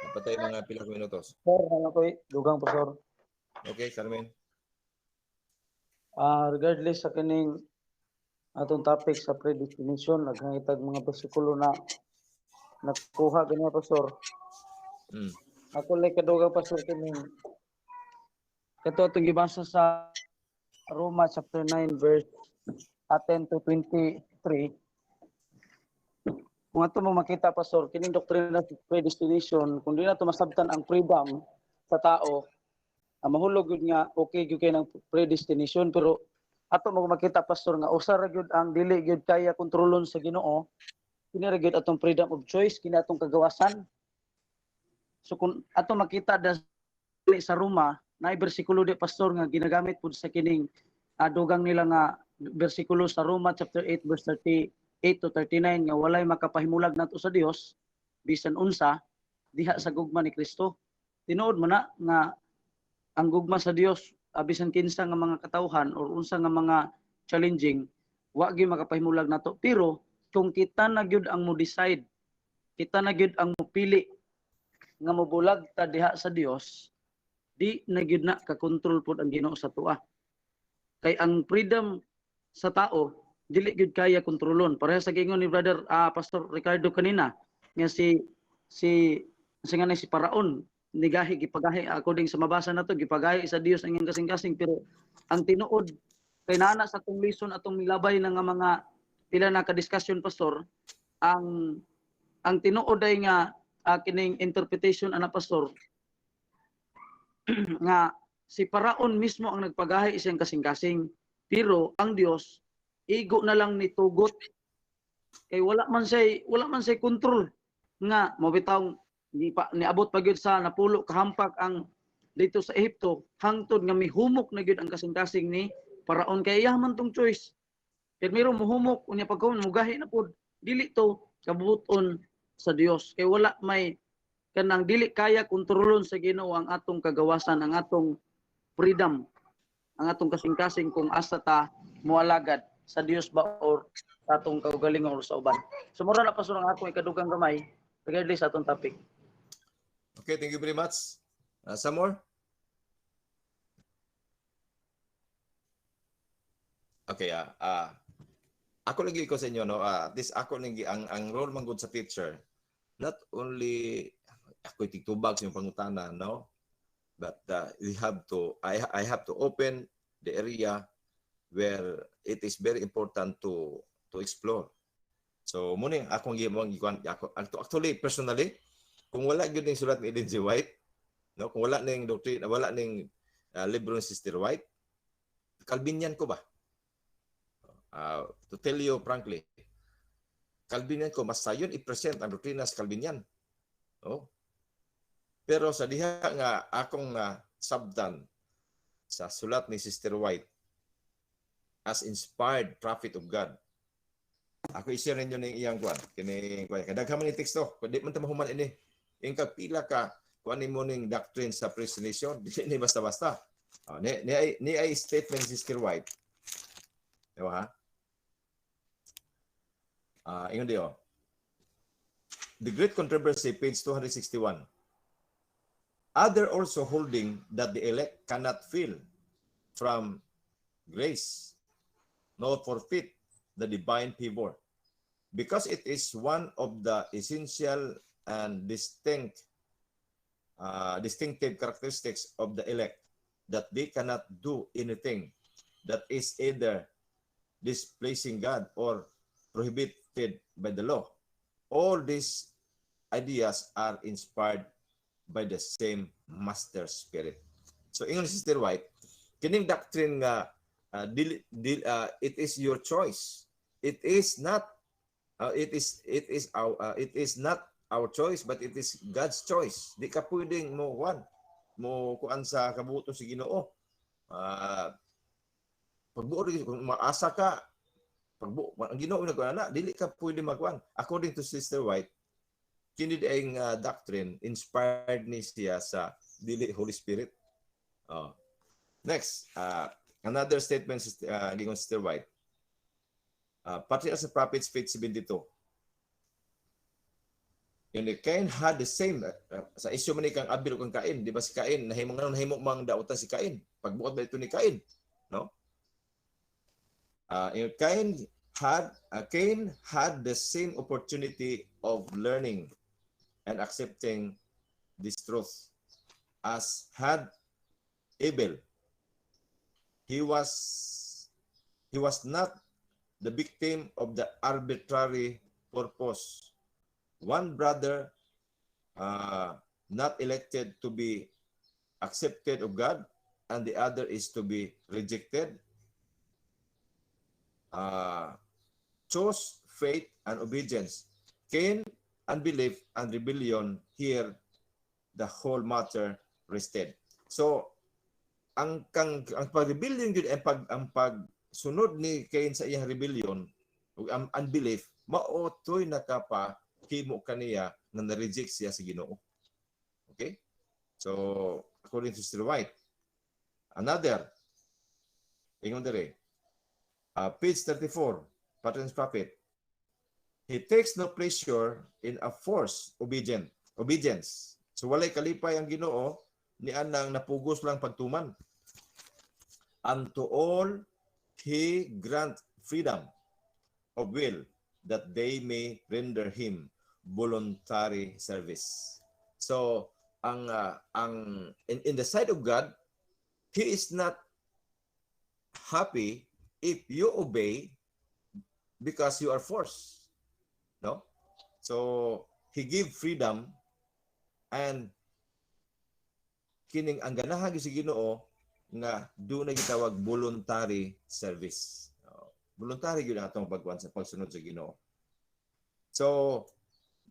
Napatay mga pila ka minutos. Sir, ano ko dugang pastor. Okay, Carmen. Regardless sa kining atong topic sa predestination, naghangitag mga bersikulo na nakuha ganyan pastor. Ako like kadugang pastor kining kato atong gibasa sa Roma chapter 9 verse 10 to 23. Kung ato mo makita pastor kining doktrina sa predestination, kung di na to masabtan ang freedom sa tao, mahulog yun nga okay gyud kay ng predestination, pero ato mo makita pastor nga usa ra gyud ang dili gyud kaya kontrolon sa Ginoo, kini ra gyud atong freedom of choice, kini atong kagawasan. So kung ato makita sa Roma na bersikulo di pastor nga ginagamit pud sa kining dugang nila nga bersikulo sa Roma chapter 8 verse 38 to 39 nga walay makapahimulag nato sa Dios bisan unsa, diha sa gugma ni Kristo. Tinuod mo na nga ang gugma sa Dios bisan kinsa nga mga katawhan or unsa nga mga challenging wa gyud makapahimulag nato. Pero kung kita na gyud ang mo decide, kita na gyud ang mopili nga mobulag ta diha sa Dios, di na gyud na ka-control pod ang Ginoo sa tuwa. Kay ang freedom sa tao dili gyud kaya kontrolon. Pareha sa gingon ni brother Pastor Ricardo kanina nga si Paraon nigahi gipagahi according sa mabasa nato gipagahi sa Dios ang iyang kasing-kasing, pero ang tinuod kay nana sa atong lesson atong milabay na nga mga pila na ka discussion pastor, ang tinuod ay nga kining interpretation ana pastor nga si Paraon mismo ang nagpagahi isang kasing-kasing, pero ang Dios igo na lang ni tugot kay wala man say control nga mobitaw niabot pa gyud sa napulo kahampak ang dito sa Ehipto hangtod nga mihumok na gyud ang kasing-kasing ni Paraon kay yaman tong choice. Kay miro mohumok unya pagkon mugahi na pod, dili to kabuton sa Dios kay wala may kanang dili kaya kontrolon sa Ginoo ang atong kagawasan, ang atong freedom, ang atong kasing-kasing kung asa ta moalagad sa Dios ba or sa atong kaugalingon or sa uban. Sumura na pastor ang akong ikadugang gamay regardless sa atong topic. Okay, thank you very much. Some more? Okay, ako lagi ko sa inyo, no? This ako lagi, ang role man gud sa teacher, not only ako tigtubag sa pangutana, no? But I have to open the area where it is very important to explore. So, muna akong gikuan ako actually personally, kung wala gyud ning sulat ni Ellen G. White, no, kung wala ning doctrine, wala ning libro ni Sister White, Calvinian ko ba? To tell you frankly, Calvinian ko mas sayon i-present ang doktrina sa Calvinian. No? Pero sa diha nga akong sabdan sa sulat ni Sister White as inspired prophet of God, ako i-share ninyo ning iyang kuan kini kadaghan man ni teksto, kundi man ta mahuman ini. Ing pila ka kuan nimo ning doctrine sa predestination, dili ni basta-basta. Ni ay statement si Sister White. Diba ha? Ingon diyo. The Great Controversy, page 261. Other also holding that the elect cannot feel from grace, nor forfeit the divine favor, because it is one of the essential and distinctive characteristics of the elect that they cannot do anything that is either displeasing God or prohibited by the law. All these ideas are inspired by the same master spirit. So ingon Sister White, kining doctrine nga it is your choice. It is not our choice, but it is God's choice. Di ka pwedeng mo kuan sa kabuto si Ginoo. Pagbuo kung maasa ka, ang Ginoo nagkuana, dili ka pwede magkuan. According to Sister White, kini ang doctrine inspired ni siya sa dili Holy Spirit. Next, another statement gingon Sister White. Patriarchs and Prophets, page 72. Yung Cain had the same, sa isyu man kang Abel kang Cain, di ba si Cain, nahimo mang dautan si Cain. Pagbuot ba ito ni Cain? No? Cain had the same opportunity of learning and accepting this truth as had Abel. He was not the victim of the arbitrary purpose. One brother not elected to be accepted of God, and the other is to be rejected. Chose faith and obedience. Cain, unbelief and rebellion, here the whole matter rested. So ang pag-rebellion gyud ang pagsunod ni Cain sa iyang rebellion ug ang unbelief, mao toy nakapa himo kaniya nga na-reject siya sa Ginoo. Okay? So, according to Sister White, another, ingon dire, page 34, Patron's Prophet, he takes no pleasure in a forced obedience. So, walay kalipay ang Ginoo, ni anang napugos lang pagtuman. And to all, he grant freedom of will that they may render him voluntary service. So, in the sight of God, he is not happy if you obey because you are forced. No? So, he give freedom, and kining ang ganahan gyud sa Ginoo nga do na gitawag voluntary service. Voluntary gyud atong pagkuan sa pagsunod sa Ginoo. So,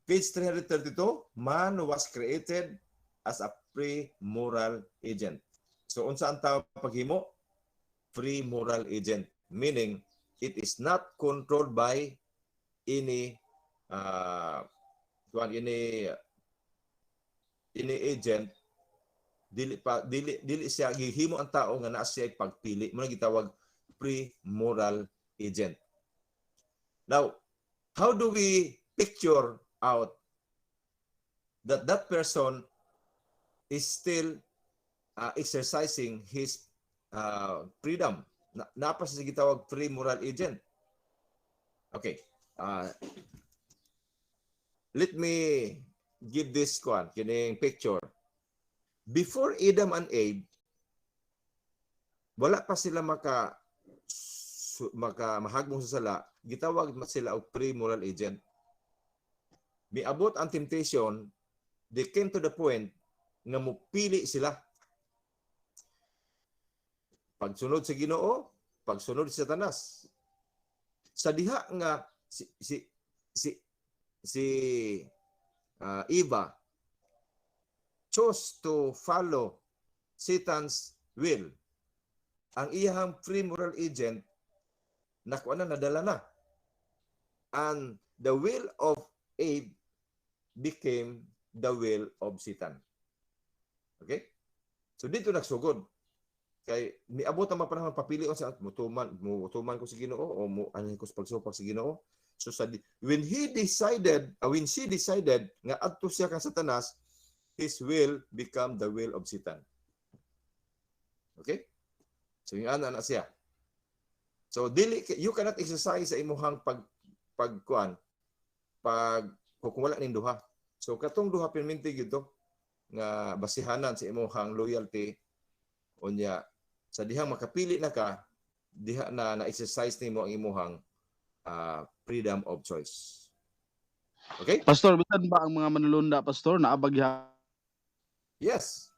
page 332, man was created as a free moral agent. So, unsa ang tao paghimo? Free moral agent, meaning it is not controlled by any agent. Dili siya gihimo ang tao nga naa siya pagpili, mo gitawag free moral agent. Now, how do we picture out that that person is still exercising his freedom? Napa siya gitawag free moral agent. Okay. Let me give this kining picture. Before Adam and Eve, wala pa sila mahagmong sa sala, gitawag sila og free moral agent. Miabot ang temptation, they came to the point nga mupili sila. Pagsunod sa Ginoo, pagsunod sa Satanas. Sa diha nga si Eva chose to follow Satan's will. Ang iyang free moral agent nadala na. And the will of Abe became the will of Satan. Okay? So dito nagsugod. Kay niabot ang panahon papilion sa mutuman ko sa Ginoo o anhin ko sa pagsupag sa Ginoo. So when she decided nga adto siya kang Satanas, his will become the will of Satan. Okay? So yung ana siya. So you cannot exercise sa imuhang kung wala ning duha. So katong duha perminti gito nga basihanan sa imuhang loyalty unya sa dihang makapili na ka, diha na exercise nimo ang imuhang freedom of choice. Okay? Pastor, bisan ba ang mga manulunda, Pastor, naabagya? Yes.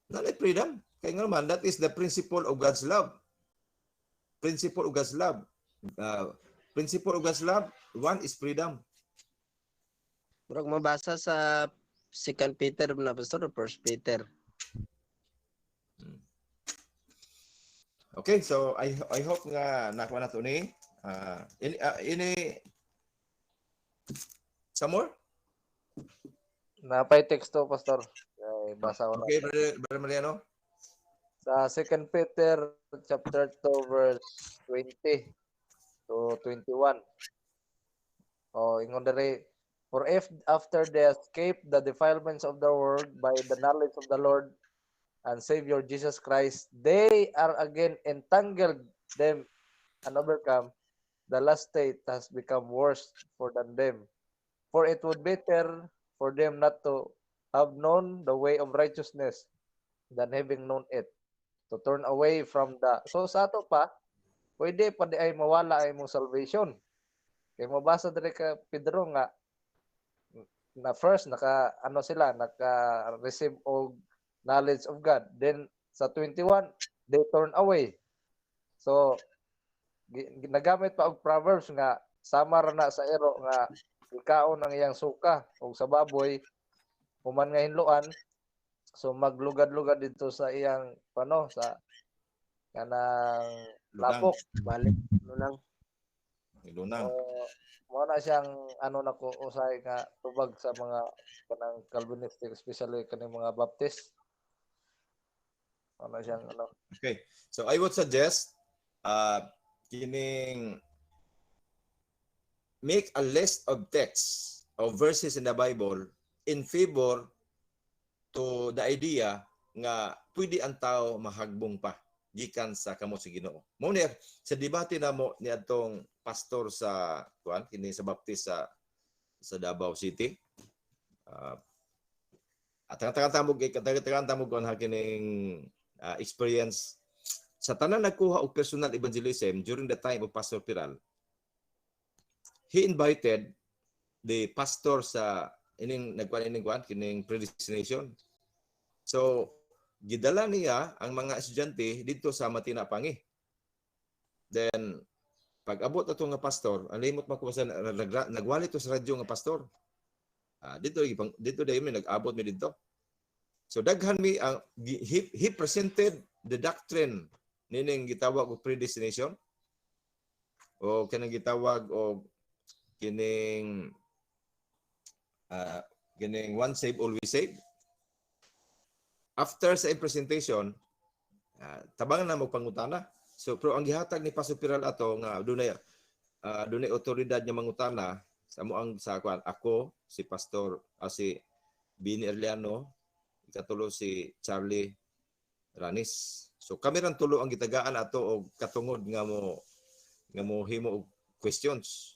Not freedom. Kaya nga naman, that is the principle of God's love. Principle of God's love. Principle of God's love, one is freedom. Murag mabasa sa 2 Peter na, Pastor, o 1 Peter. Okay, so I hope nga nakuha na ito ni. Some more? Napay teksto, Pastor. Basa ko na. Okay, Brother Mariano. Sa 2 Peter chapter 2 verse 20 to 21. Ingon dere, for if after they escape the defilements of the world by the knowledge of the Lord and Savior Jesus Christ, they are again entangled them and overcome, the last state has become worse for them. For it would be better for them not to have known the way of righteousness than having known it, to turn away from the... So sa ato pa, pwede pa di ay mawala ay mong salvation. Kaya mabasa diri ka Pedro nga na first naka-receive og knowledge of God. Then sa 21, they turn away. So ginagamit pa og Proverbs nga sama ra na sa ero nga ikaon ang iyang suka o sa baboy human nga hinluan, so maglugad-lugad dito sa iyang sa kanang lapok, Balik lang. Ilunang. Mo na siyang ano nako usay nga tubag sa mga kanang Calvinistic, especially kaning mga Baptist. Ano siyang ano. Okay. So I would suggest kining make a list of texts of verses in the Bible in favor to the idea nga pwede ang tao mahagbong pa gikan sa kamot sa Ginoo. Mo ni sa debate na mo ni atong pastor sa kuan kini sa Baptist sa Davao City. At tangan tamog kon kining experience sa tanan nagkuha og personal evangelism during the time of Pastor Piral. He invited the pastor sa ining nagkuan kining predestination. So gidala niya ang mga estudyante dito sa Matinapangi. Then pag abot ato nga pastor, ang limot makuwasan nagwali to sa radyo nga pastor. Dito dayon mi nag-abot mi dito. So daghan mi ang he presented the doctrine nining gitawag og predestination o kanang gitawag og kining one save always save. After sa presentation, tabangan na magpangutana. So pero ang gihatag ni Pastor Piral ato nga dunay otoridad nga mangutana sa moang sa kuan ako si Pastor si Bini Erliano, ikatulo si Charlie Ranis. So kami ran tulo ang gitagaan ato og katungod nga mo himo og questions.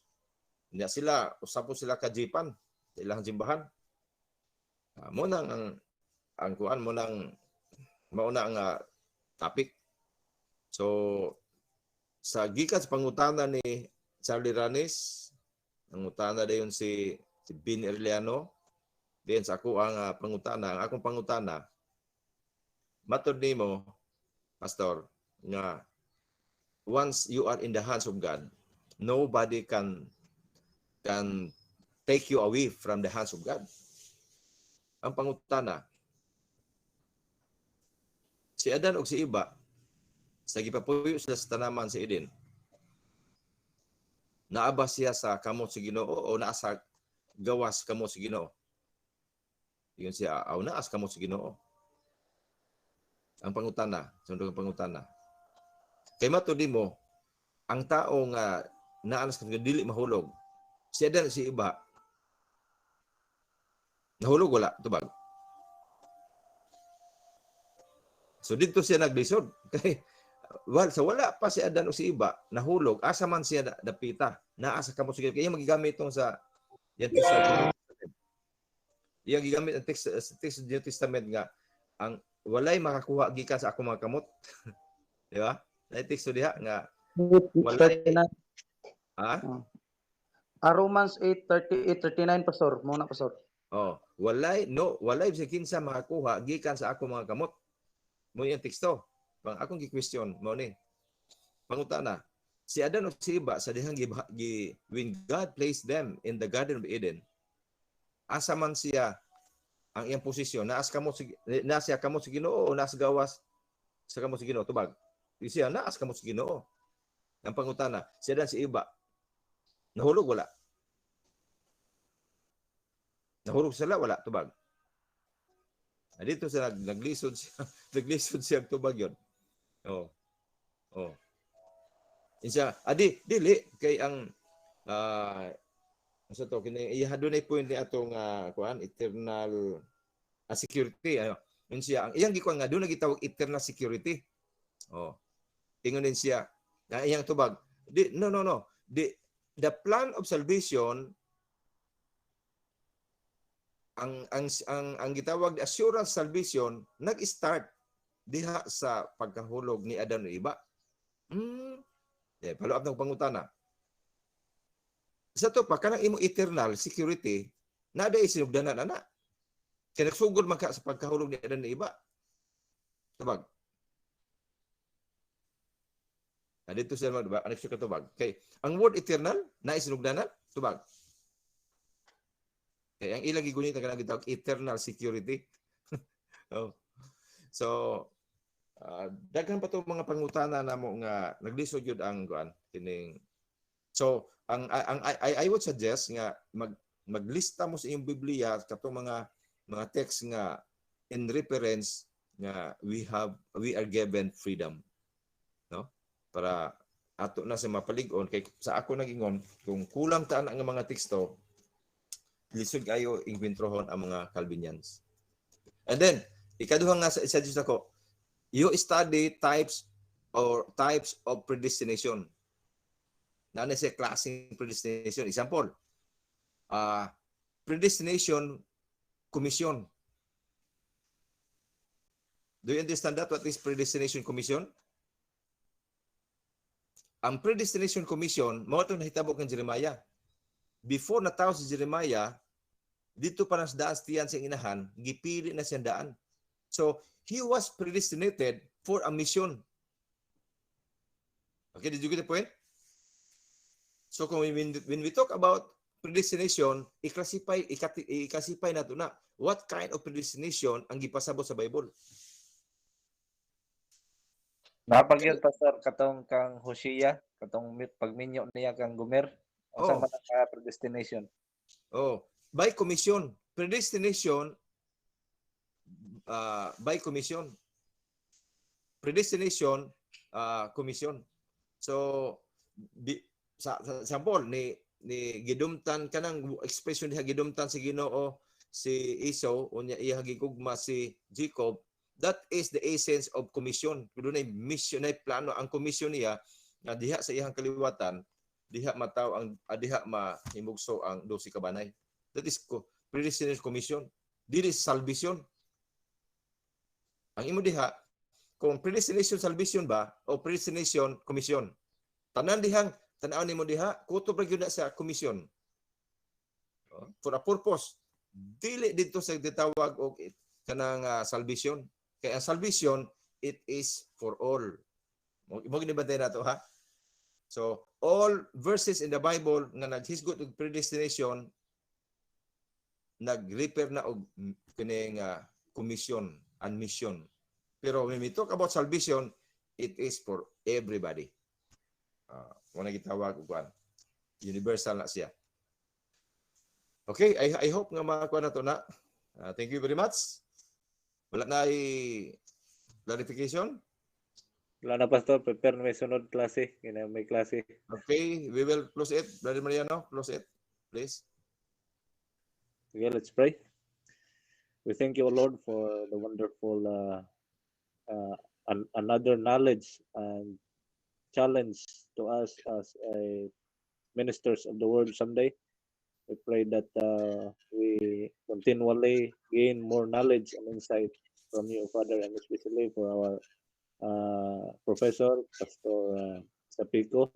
Nya sila usapon sila kajipan sa ilang simbahan. Mo nang ang kuan mo nang mauna ang topic. So sa gikan sa pangutana ni Charlie Ranis, ang utana dayon si Bin Erliano, then sa ako ang pangutana, ang akong pangutana, matud nimo pastor nga once you are in the hands of God, nobody can take you away from the hands of God. Ang pangutana, si Adan o si Iba, sa gipapuyo sila sa tanaman sa Eden, naaba siya sa kamot sa Ginoo o naa sa gawas kamot sa Ginoo? Yun siya, naas kamot sa Ginoo. Ang pangutana, sundog ang pangutana. Kay matudi mo, ang tao nga naanas kang dili mahulog, si Adan si Iba, nahulog wala, tubag. So dito siya naglisod. Kay wala pa si Adan o si Iba nahulog, asa man siya dapita. Naa sa kamot sa Ginoo. Kaya magigamit itong sa yan yang gigamit ang text sa New Testament nga ang walay makakuha gikan sa ako mga kamot. Di ba? Na teksto diha nga walay Romans 8:38-39 pastor, mo na pastor. Walay sa kinsa makakuha gikan sa ako mga kamot. Mo yung teksto. Pang akong gi-question mo ni. Pangutana, si Adan o si Iba sa dihang when God placed them in the Garden of Eden, asa man siya ang iyang posisyon, naas kamot siya kamot sa Ginoo o naas gawas sa kamot sa Ginoo, tubag. Di siya naas kamot sa Ginoo. Ang pangutana, si Adan si Iba nahulog wala? Nahulog sila wala, tubag. Dito siya naglisod siya tubag yon. Insya, dili kay ang sa to kini ihadunay point ni atong kuan eternal security siya ang iyang gikuan nga doon nagitawag eternal security. Ingon din siya na iyang tubag no the plan of salvation ang gitawag the assurance salvation nag-start diha sa pagkahulog ni Adan o Iba. Follow up ng pangutana. Sa to pa kanang imo eternal security na day sinugdanan ana. Kaya nagsugod man ka sa pagkahulog ni Adan o Iba. Tubag. Dito siya diba? Ano siya katubag? Okay. Ang word eternal na isinugdanan, tubag. Okay. Ang ilang gigunit na kanang gitawag eternal security. So, daghan pa to mga pangutana namo nga naglisod yun ang kuan kining. So I would suggest nga maglista mo sa iyong Biblia katong mga text nga in reference nga we are given freedom, no? Para ato na sa mapalig-on kay sa ako nagingon kung kulang ta nga mga teksto lisod kayo inventrohon ang mga Calvinians. And then ikaduha nga sa suggest ako, you study types of predestination. Na sa klaseng predestination. Example, predestination commission. Do you understand that? What is predestination commission? Ang predestination commission, mao ito nahitabok ng Jeremiah. Before natao si Jeremiah, dito pa nas daan tiyan sa inahan, gipili na siyang daan. So, he was predestinated for a mission. Okay, did you get the point? So when we talk about predestination, i-classify nato na what kind of predestination ang gipasabot sa Bible. Napagyan pastor katong kang Hosea, katong pagminyo niya kang Gomer. Asa man ang predestination? Oh, by commission. Predestination by commission. Predestination commission. So sa example ni gidumtan kanang expression diha gidumtan si Ginoo si Esau unya iya gigugma si Jacob, that is the essence of commission. Dunay mission ay plano ang commission niya nga diha sa iyang kaliwatan diha mataw ang diha mahimugso ang 12 ka banay. That is predestination commission. Dili salvation. Ang imo diha kung predestination salvation ba o predestination commission. Tanan dihang tanaw nimo diha kutob ra gyud sa commission. For a purpose. Dili dito sa gitawag og kanang salvation. Kaya ang salvation it is for all. Mo ginibantay nato ha. So all verses in the Bible nga naghisgot og predestination nag-refer na og kining commission and mission. Pero when we talk about salvation, it is for everybody. Wala gitawag og universal na siya. Okay, I hope nga makakuha na to na. Thank you very much. Wala na clarification? Wala na pastor, prepare na may sunod klase. May klase. Okay, we will close it. Brother Mariano, close it, please. Okay, let's pray. We thank you, Lord, for the wonderful another knowledge and challenge to us as a ministers of the word someday. We pray that we continually gain more knowledge and insight from you, Father, and especially for our professor, Pastor Sapico,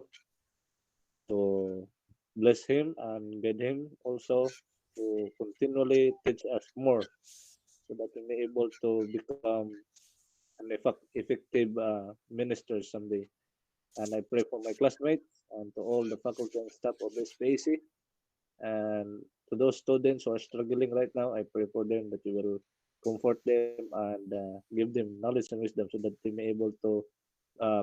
to bless him and guide him also to continually teach us more so that we may be able to become an effective minister someday. And I pray for my classmates and to all the faculty and staff of SPAC. And to those students who are struggling right now, I pray for them that you will comfort them and give them knowledge and wisdom so that they may be able to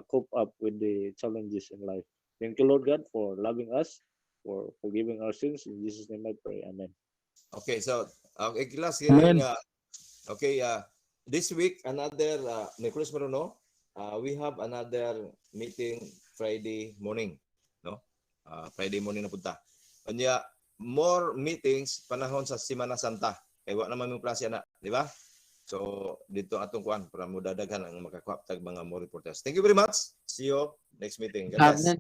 cope up with the challenges in life. Thank you, Lord God, for loving us, for forgiving our sins. In Jesus' name I pray. Amen. Okay, so class Amen. okay, this week another Nicholas Marono, we have another meeting Friday morning, no? Friday morning na punta. Kanya more meetings panahon sa Semana Santa. Kay wa naman yung klase na, di ba? So dito atong kuan para mo dadaghan ang makakuha tag mga more reporters. Thank you very much. See you next meeting. God bless.